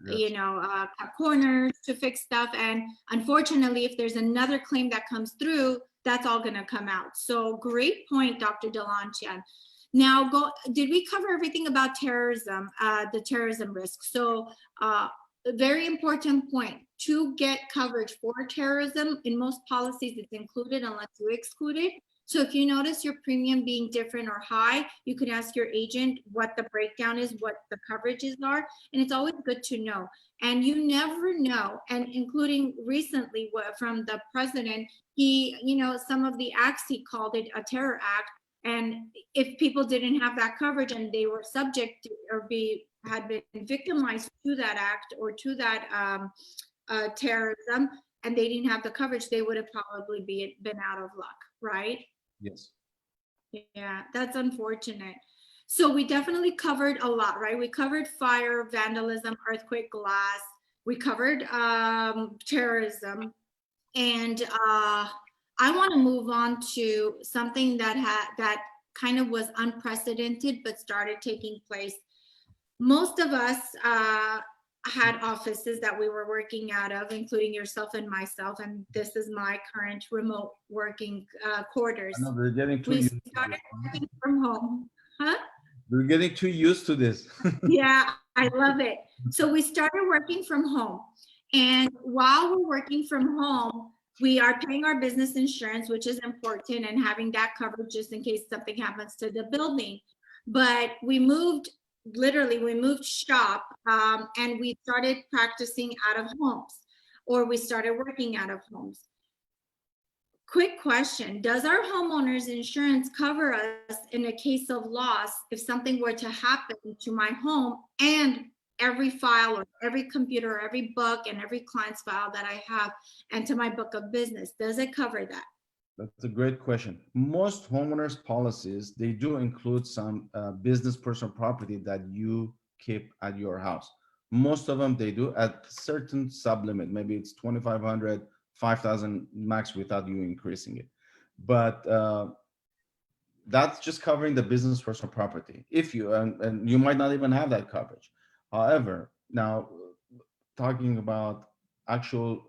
Yes. you know, cut corners to fix stuff. And unfortunately, if there's another claim that comes through, that's all going to come out. So great point, Dr. Delanchan. Now, did we cover everything about terrorism, the terrorism risk? So a very important point, to get coverage for terrorism, in most policies it's included unless you exclude it. So if you notice your premium being different or high, you can ask your agent what the breakdown is, what the coverages are, and it's always good to know. And you never know, and including recently from the president, he, you know, some of the acts, he called it a terror act. And if people didn't have that coverage and they were subject to, or had been victimized to that act or to that terrorism, and they didn't have the coverage, they would have probably been out of luck, right? Yes. Yeah, that's unfortunate. So we definitely covered a lot, right? We covered fire, vandalism, earthquake, glass. We covered terrorism. And I want to move on to something that kind of was unprecedented but started taking place. Most of us had offices that we were working out of, including yourself and myself, and this is my current remote working quarters. I know they're getting too We used started working from home. Huh? We're getting too used to this. Yeah, I love it. So we started working from home. And while we're working from home, we are paying our business insurance, which is important, and having that coverage just in case something happens to the building. But we moved shop, and we started practicing out of homes, or we started working out of homes. Quick question, does our homeowners insurance cover us in a case of loss if something were to happen to my home and every file or every computer or every book and every client's file that I have, and to my book of business? Does it cover that? That's a great question. Most homeowners policies, they do include some business personal property that you keep at your house. Most of them, they do at certain sublimit. Maybe it's 2,500, 5,000 max without you increasing it. But that's just covering the business personal property. If you, and you might not even have that coverage. However, now talking about actual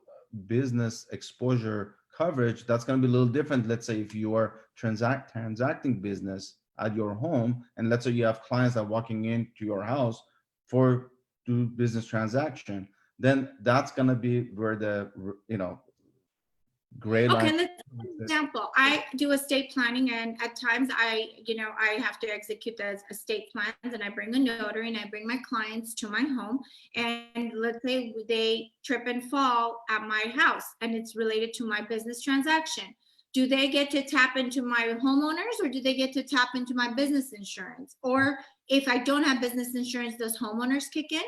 business exposure coverage, that's going to be a little different. Let's say if you are transacting business at your home, and let's say you have clients that are walking into your house for do business transaction, then that's going to be where the gray line. Okay, let's example. I do estate planning, and at times I have to execute the estate plans, and I bring a notary and I bring my clients to my home, and let's say they trip and fall at my house and it's related to my business transaction. Do they get to tap into my homeowners, or do they get to tap into my business insurance? Or if I don't have business insurance, does homeowners kick in?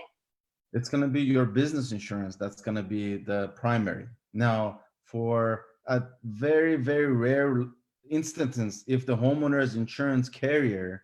It's going to be your business insurance that's going to be the primary. Now, for a very, very rare instance, if the homeowner's insurance carrier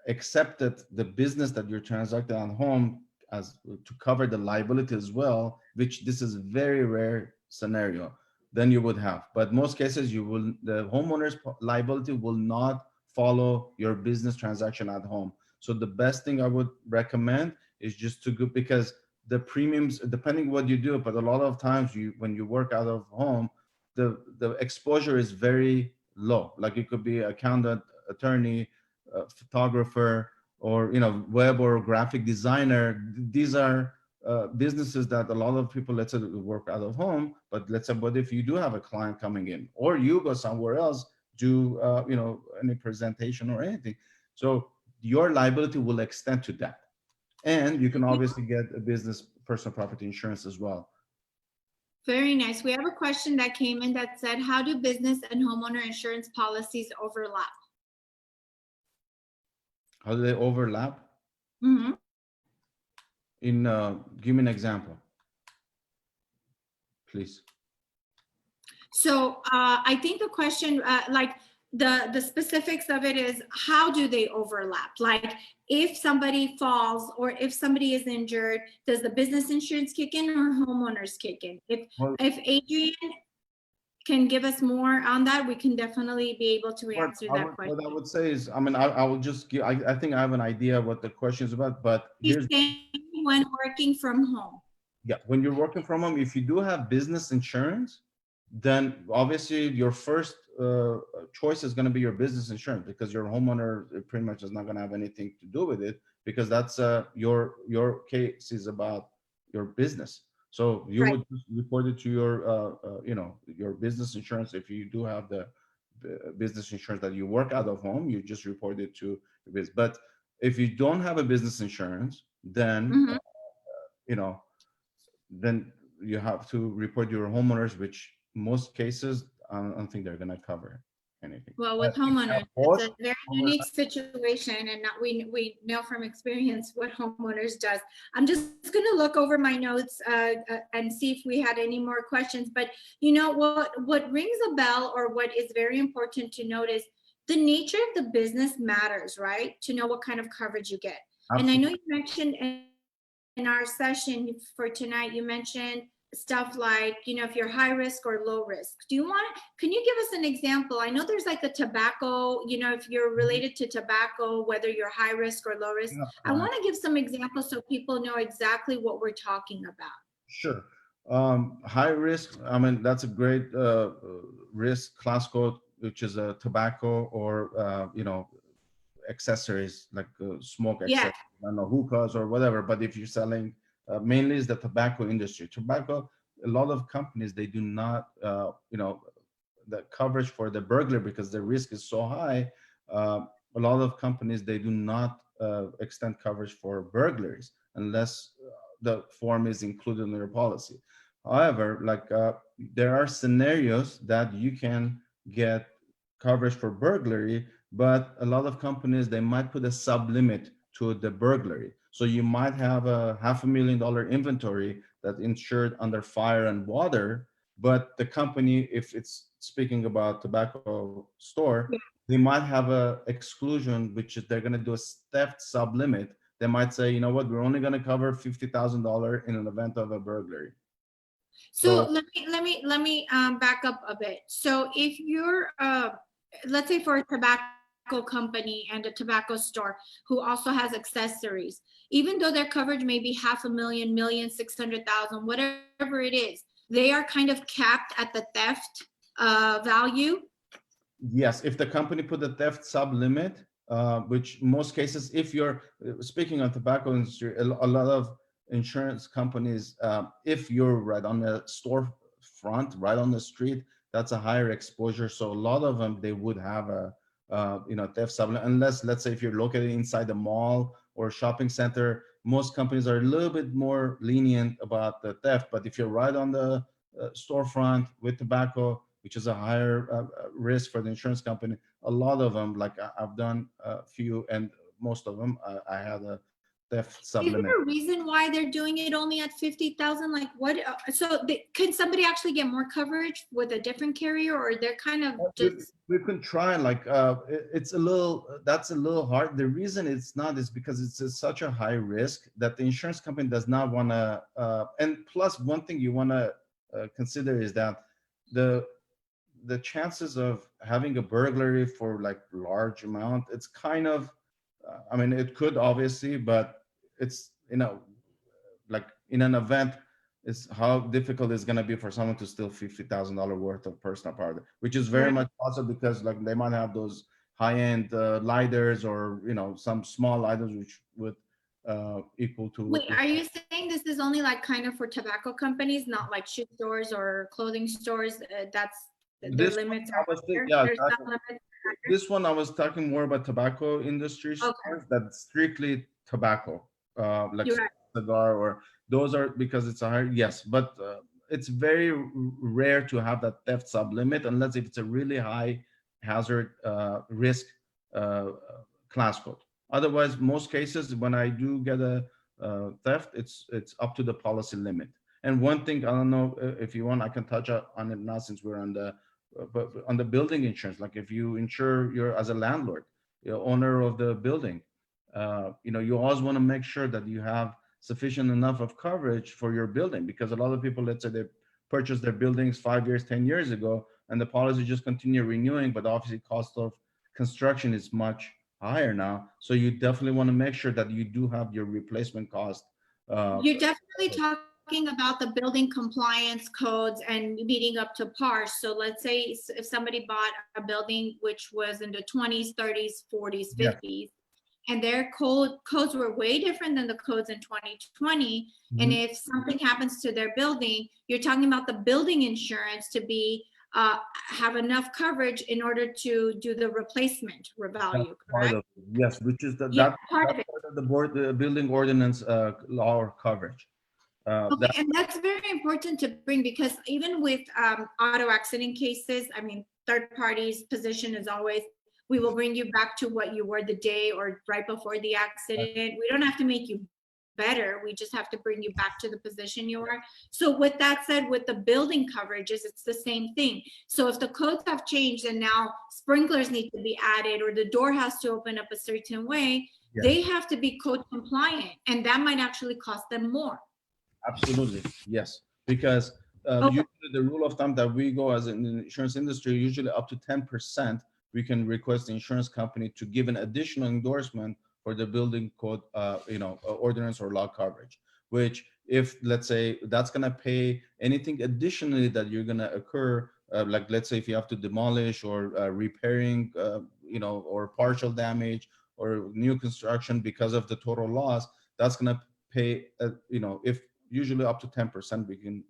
accepted the business that you're transacting on home as to cover the liability as well, which this is very rare scenario, then you would have. But most cases, the homeowner's liability will not follow your business transaction at home. So the best thing I would recommend is just to go, because the premiums, depending what you do, but a lot of times when you work out of home, the exposure is very low. Like it could be accountant, attorney, photographer, or web or graphic designer. These are businesses that a lot of people, let's say, work out of home. But let's say, what if you do have a client coming in, or you go somewhere else, do any presentation or anything? So your liability will extend to that, and you can obviously get a business personal property insurance as well. Very nice. We have a question that came in that said, how do business and homeowner insurance policies overlap? How do they overlap? Mm-hmm. Give me an example, please. So I think the question, like the specifics of it is, how do they overlap? Like if somebody falls or if somebody is injured, does the business insurance kick in or homeowners kick in? If Adrian can give us more on that, we can definitely be able to answer that question. What I would say is, I will just give, I think I have an idea what the question is about, but here's when working from home. Yeah, when you're working from home, if you do have business insurance, then obviously your first choice is going to be your business insurance, because your homeowner pretty much is not going to have anything to do with it, because that's your case is about your business. So you would just report it to your business insurance. If you do have the business insurance that you work out of home, you just report it to your business. But if you don't have a business insurance, then then you have to report your homeowners, which most cases I don't think they're going to cover anything. Well, with homeowners, it's a very unique situation, and we know from experience what homeowners does. I'm just going to look over my notes and see if we had any more questions. But what rings a bell, or what is very important to note, is the nature of the business matters, right? To know what kind of coverage you get. Absolutely. And I know you mentioned in our session for tonight, you mentioned stuff like, if you're high risk or low risk. Can you give us an example? I know there's like a tobacco, if you're related to tobacco, whether you're high risk or low risk. Yeah. I want to give some examples so people know exactly what we're talking about. Sure. High risk, that's a great risk class code, which is a tobacco or, accessories like smoke accessories, I don't know, hookahs or whatever. But if you're selling, mainly is the tobacco industry. Tobacco, a lot of companies, they do not, the coverage for the burglar, because the risk is so high. A lot of companies, they do not extend coverage for burglaries unless the form is included in their policy. However, there are scenarios that you can get coverage for burglary, but a lot of companies, they might put a sub-limit to the burglary. So you might have a $500,000 inventory that's insured under fire and water, but the company, if it's speaking about tobacco store, they might have a exclusion, which is they're going to do a theft sub-limit. They might say, you know what, we're only going to cover $50,000 in an event of a burglary. So let me back up a bit. So if you're, let's say for a tobacco company and a tobacco store who also has accessories, even though their coverage may be $500,000, $1,600,000, whatever it is, they are kind of capped at the theft value. Yes, if the company put a theft sub limit, which most cases, if you're speaking of tobacco industry, a lot of insurance companies, if you're right on the storefront, right on the street, that's a higher exposure. So a lot of them, they would have a theft supplement, unless, let's say, if you're located inside the mall or shopping center, most companies are a little bit more lenient about the theft. But if you're right on the storefront with tobacco, which is a higher risk for the insurance company, a lot of them, like I've done a few, and most of them, I had a theft Is sublimit. there a reason why they're doing it only at 50,000? Like what? So can somebody actually get more coverage with a different carrier, or they're kind of just? We can try, like it's a little, that's a little hard. The reason it's not is because such a high risk that the insurance company does not want to. And plus, one thing you want to consider is that the chances of having a burglary for like large amount, it's kind of, I mean, it could obviously, but it's, like in an event, is how difficult it's going to be for someone to steal $50,000 worth of personal property, which is very much possible, because like they might have those high-end lighters, or some small lighters which would equal to. Wait, are you saying this is only like kind of for tobacco companies, not like shoe stores or clothing stores? That's the limits are higher? Yeah, There's some limits higher? this one I was talking more about tobacco industry stores, that's strictly tobacco, like cigar, or those are, because it's a higher, yes, but it's very rare to have that theft sublimit, unless if it's a really high hazard risk class code. Otherwise, most cases when I do get a theft, it's up to the policy limit. And one thing, I don't know if you want, I can touch on it now, since we're on the but on the building insurance. Like if you insure, you're as a landlord, you're owner of the building, you always want to make sure that you have sufficient enough of coverage for your building, because a lot of people, let's say they purchased their buildings 5 years, 10 years ago, and the policy just continue renewing, but obviously cost of construction is much higher now. So you definitely want to make sure that you do have your replacement cost. You're definitely talking about the building compliance codes and meeting up to par. So let's say if somebody bought a building which was in the 20s, 30s, 40s, 50s, and their codes were way different than the codes in 2020. And if something happens to their building, you're talking about the building insurance to be have enough coverage in order to do the replacement value, correct? Yes, which is that part of the building ordinance law or coverage. Okay, and that's very important to bring, because even with auto accident cases, I mean, third parties' position is always, we will bring you back to what you were the day or right before the accident. We don't have to make you better. We just have to bring you back to the position you were. So with that said, with the building coverages, it's the same thing. So if the codes have changed and now sprinklers need to be added, or the door has to open up a certain way, they have to be code compliant, and that might actually cost them more. Absolutely, yes, because usually the rule of thumb that we go as in the insurance industry, usually up to 10%, we can request the insurance company to give an additional endorsement for the building code, ordinance or law coverage. Which, if let's say that's gonna pay anything additionally that you're gonna occur, like let's say if you have to demolish or repairing, or partial damage or new construction because of the total loss, that's gonna pay, if usually up to 10%,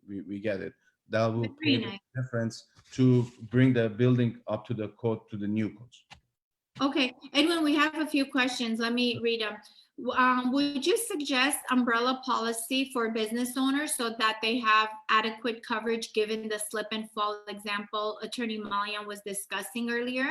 we get it. That will pay the difference to bring the building up to the code, to the new codes. Okay, Edwin, we have a few questions. Let me read them. Would you suggest umbrella policy for business owners so that they have adequate coverage given the slip and fall example Attorney Malyan was discussing earlier?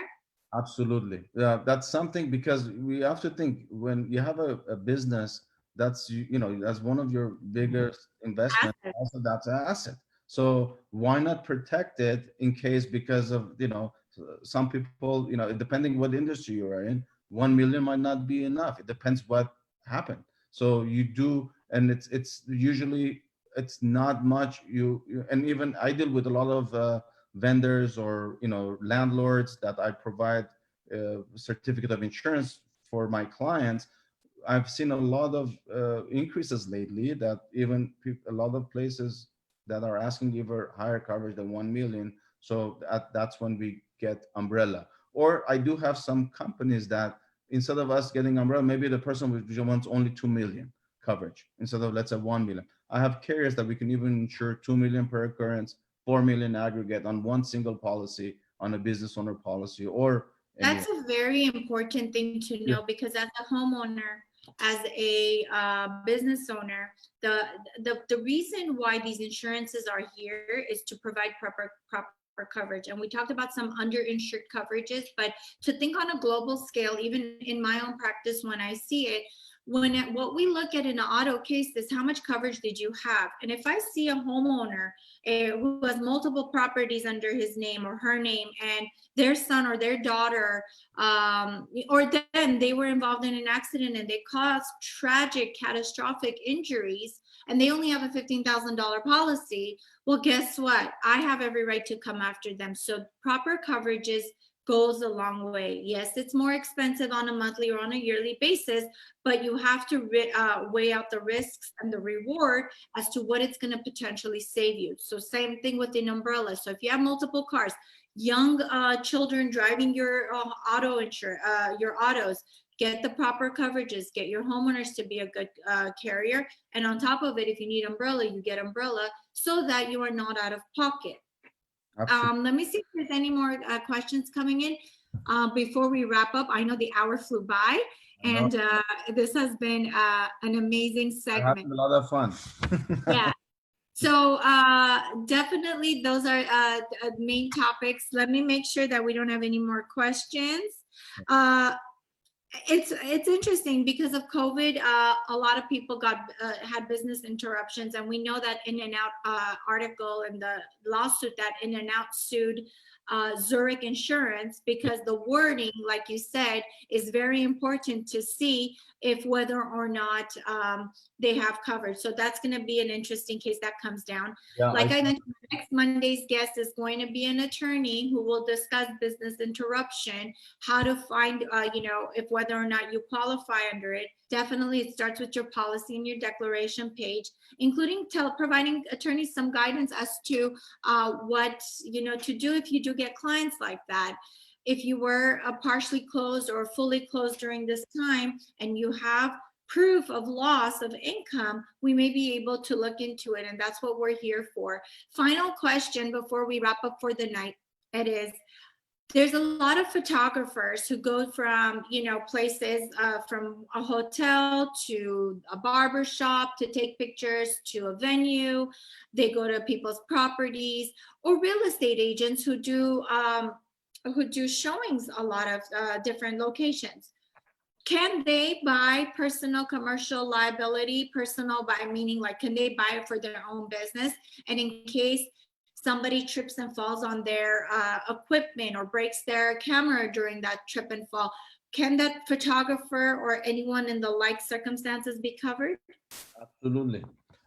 Absolutely. That's something, because we have to think, when you have a business, that's that's one of your biggest investments. Also, that's an asset. So why not protect it in case, because of some people, depending what industry you are in, 1 million might not be enough. It depends what happened. So you do, and it's usually it's not much. And even I deal with a lot of vendors or landlords that I provide certificate of insurance for my clients. I've seen a lot of increases lately, that even a lot of places that are asking even higher coverage than 1 million. So that's when we get umbrella. Or I do have some companies that instead of us getting umbrella, maybe the person wants only 2 million coverage instead of, let's say, 1 million. I have carriers that we can even insure 2 million per occurrence, 4 million aggregate on one single policy, on a business owner policy, or any. That's a very important thing to know, because as a homeowner, as a business owner, the reason why these insurances are here is to provide proper coverage. And we talked about some underinsured coverages, but to think on a global scale, even in my own practice, when I see it, what we look at in an auto case is how much coverage did you have? And if I see a homeowner who has multiple properties under his name or her name, and their son or their daughter, or then they were involved in an accident and they caused tragic, catastrophic injuries, and they only have a $15,000 policy, well, guess what? I have every right to come after them. So proper coverages goes a long way. Yes, it's more expensive on a monthly or on a yearly basis, but you have to weigh out the risks and the reward as to what it's going to potentially save you. So same thing with an umbrella. So if you have multiple cars, young children driving your your autos, get the proper coverages, get your homeowners to be a good carrier. And on top of it, if you need umbrella, you get umbrella so that you are not out of pocket. Let me see if there's any more questions coming in before we wrap up. I know the hour flew by, and this has been an amazing segment. A lot of fun. Yeah. So definitely those are main topics. Let me make sure that we don't have any more questions. It's interesting because of COVID, a lot of people had business interruptions, and we know that In-N-Out article and the lawsuit that In-N-Out sued Zurich Insurance, because the wording, like you said, is very important to see if whether or not they have coverage. So that's going to be an interesting case that comes down. Yeah, like I mentioned, next Monday's guest is going to be an attorney who will discuss business interruption, how to find, if whether or not you qualify under it. Definitely, it starts with your policy and your declaration page, including providing attorneys some guidance as to what to do if you do get clients like that. If you were partially closed or fully closed during this time and you have proof of loss of income, we may be able to look into it, and that's what we're here for. Final question before we wrap up for the night, it is, there's a lot of photographers who go from, places from a hotel to a barber shop to take pictures, to a venue. They go to people's properties, or real estate agents who do showings a lot of different locations. Can they buy personal commercial liability? Personal by meaning, like, can they buy it for their own business? And in case somebody trips and falls on their equipment or breaks their camera during that trip and fall, can that photographer or anyone in the like circumstances be covered? Absolutely.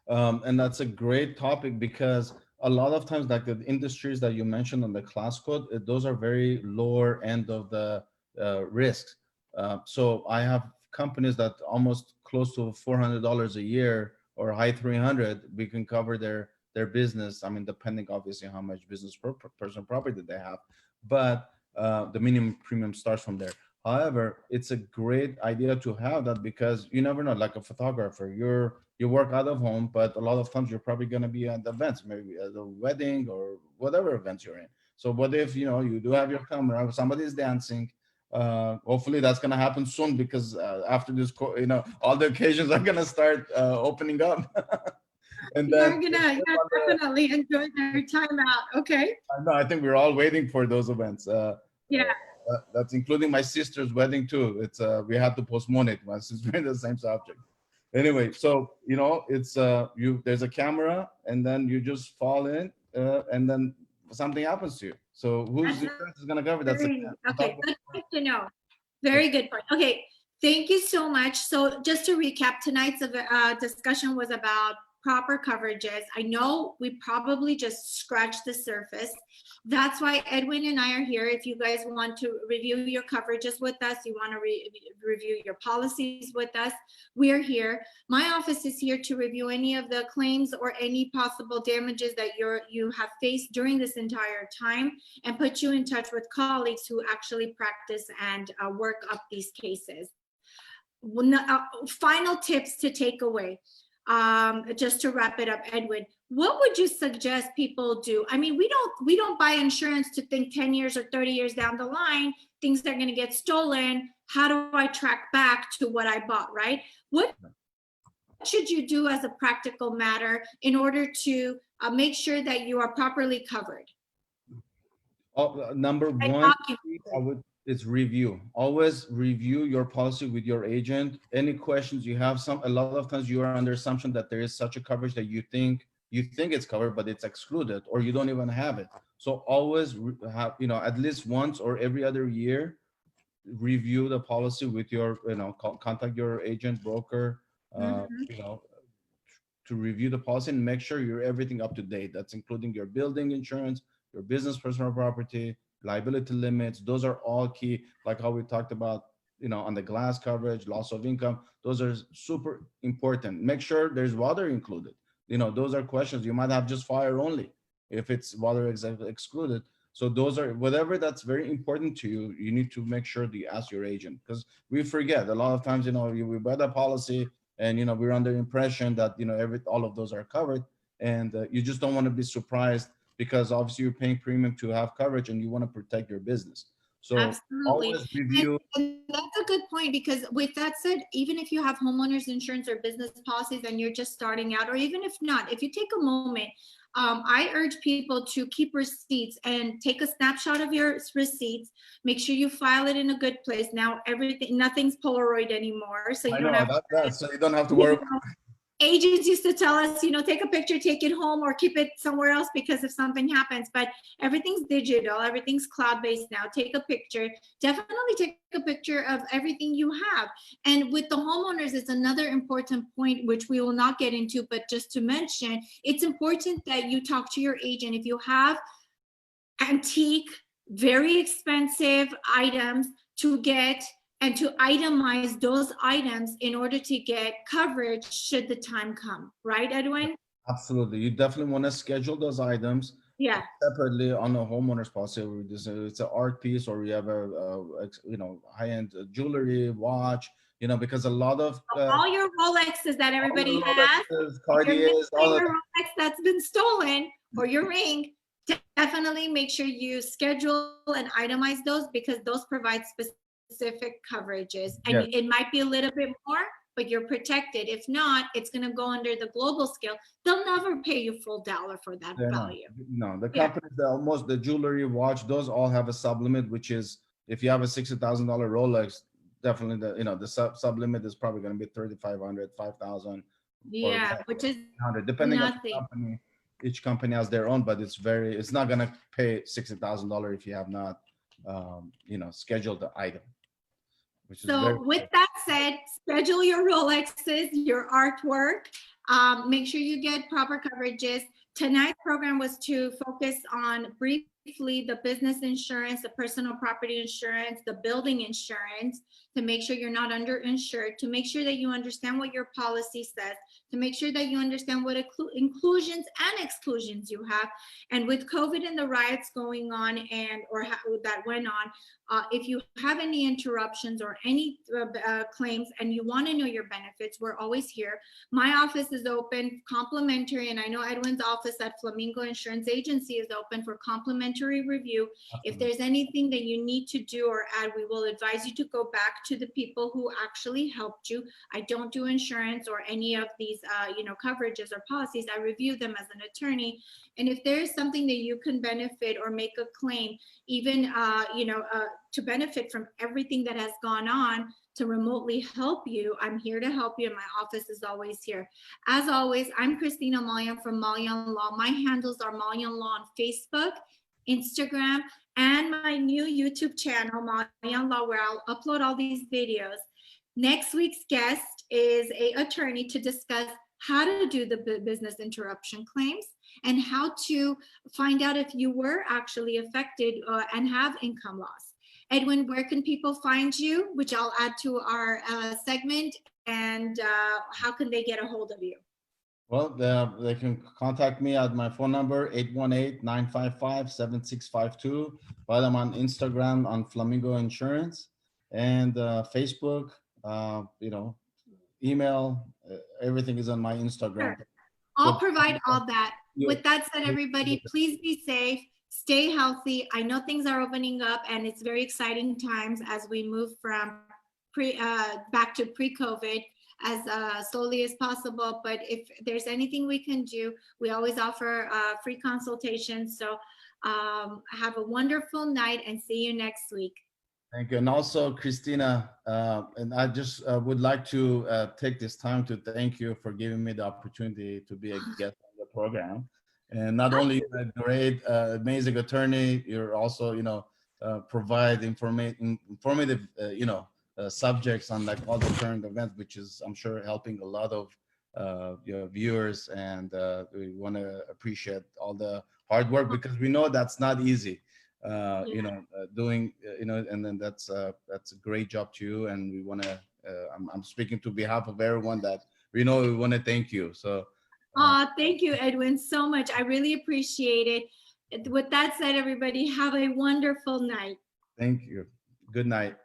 And that's a great topic, because a lot of times, like the industries that you mentioned on the class code, those are very lower end of the risks. So I have companies that almost close to $400 a year, or high 300, we can cover their business. I mean, depending obviously how much business per person property they have, but the minimum premium starts from there. However, it's a great idea to have that, because you never know, like a photographer, you work out of home, but a lot of times you're probably going to be at events, maybe at a wedding or whatever events you're in. So what if, you do have your camera, somebody's dancing, hopefully that's going to happen soon, because after this, all the occasions are going to start opening up. And then you're gonna definitely enjoy their time out. Okay. I think we're all waiting for those events. Yeah. That's including my sister's wedding too. It's we had to postpone it since we're in the same subject. Anyway, so it's there's a camera, and then you just fall in, and then something happens to you. So who's insurance is gonna cover that? Okay, good point to know. Very good point. Okay, thank you so much. So just to recap, tonight's discussion was about proper coverages. I know we probably just scratched the surface. That's why Edwin and I are here. If you guys want to review your coverages with us, you want to review your policies with us, we're here. My office is here to review any of the claims or any possible damages that you have faced during this entire time, and put you in touch with colleagues who actually practice and work up these cases. Final tips to take away, just to wrap it up, Edwin, what would you suggest people do? I mean, we don't buy insurance to think 10 years or 30 years down the line things are going to get stolen. How do I track back to what I bought, right? What should you do as a practical matter in order to make sure that you are properly covered? Number one, it's review. Always review your policy with your agent. Any questions you have, a lot of times you are under assumption that there is such a coverage that you think it's covered, but it's excluded, or you don't even have it. So always have, at least once or every other year, review the policy with your, contact your agent, broker, to review the policy and make sure you're everything up to date. That's including your building insurance, your business personal property, liability limits. Those are all key, like how we talked about, on the glass coverage, loss of income. Those are super important. Make sure there's water included. Those are questions. You might have just fire only if it's water excluded. So those are, whatever that's very important to you, you need to make sure that you ask your agent, because we forget a lot of times, we buy the policy and, we're under the impression that, all of those are covered, and you just don't want to be surprised, because obviously you're paying premium to have coverage and you want to protect your business. So absolutely. Always review. And that's a good point, because with that said, even if you have homeowners insurance or business policies and you're just starting out, or even if not, if you take a moment, I urge people to keep receipts and take a snapshot of your receipts. Make sure you file it in a good place. Now, nothing's Polaroid anymore, so you don't have so you don't have to worry. Agents used to tell us, take a picture, take it home, or keep it somewhere else because if something happens, but everything's digital, everything's cloud-based now. Take a picture, definitely take a picture of everything you have. And with the homeowners, it's another important point, which we will not get into, but just to mention, it's important that you talk to your agent. If you have antique, very expensive items, to get and to itemize those items in order to get coverage should the time come, right, Edwin? Absolutely. You definitely want to schedule those items separately on a homeowner's policy. It's an art piece, or you have a high-end jewelry, watch, because a lot of all your Rolexes that everybody has, Cartiers, all your Rolex that's been stolen, or your ring, definitely make sure you schedule and itemize those, because those provide specific coverages, and it might be a little bit more, but you're protected. If not, it's going to go under the global scale. They'll never pay you full dollar for that value. No, the companies that the jewelry, watch, those all have a sublimit, which is, if you have a $60,000 Rolex, definitely the sub limit is probably going to be $3,500, $5,000. Yeah, which is depending on the company. Each company has their own, but it's not going to pay $60,000 if you have not scheduled the item. So with that said, schedule your Rolexes, your artwork. Make sure you get proper coverages. Tonight's program was to focus on briefly the business insurance, the personal property insurance, the building insurance, to make sure you're not underinsured, to make sure that you understand what your policy says, to make sure that you understand what inclusions and exclusions you have. And with COVID and the riots going on that went on, if you have any interruptions or any claims and you want to know your benefits, we're always here. My office is open, complimentary, and I know Edwin's office at Flamingo Insurance Agency is open for complimentary review. If there's anything that you need to do or add, we will advise you to go back to the people who actually helped you. I don't do insurance or any of these coverages or policies. I review them as an attorney. And if there is something that you can benefit or make a claim, even to benefit from everything that has gone on, to remotely help you, I'm here to help you, and my office is always here. As always, I'm Christina Malyan from Malyan Law. My handles are Malyan Law on Facebook, Instagram, and my new YouTube channel, Malyan Law, where I'll upload all these videos. Next week's guest is an attorney to discuss how to do the business interruption claims, and how to find out if you were actually affected and have income loss. Edwin, where can people find you, which I'll add to our segment, and how can they get a hold of you? Well, they can contact me at my phone number, 818-955-7652. But I'm on Instagram on Flamingo Insurance, and Facebook, email, everything is on my Instagram. Sure. I'll provide all that. With that said, everybody, please be safe, stay healthy. I know things are opening up and it's very exciting times as we move from back to pre-COVID as slowly as possible. But if there's anything we can do, we always offer free consultations. So have a wonderful night and see you next week. Thank you. And also, Christina, and I just would like to take this time to thank you for giving me the opportunity to be a guest on the program. And not only a great, amazing attorney, you're also, provide informative, subjects on like all the current events, which is, I'm sure, helping a lot of viewers. And we want to appreciate all the hard work, because we know that's not easy. Doing, and then that's a great job to you. And we want to, I'm speaking to behalf of everyone that we want to thank you. So. Thank you, Edwin, so much. I really appreciate it. With that said, everybody, have a wonderful night. Thank you. Good night.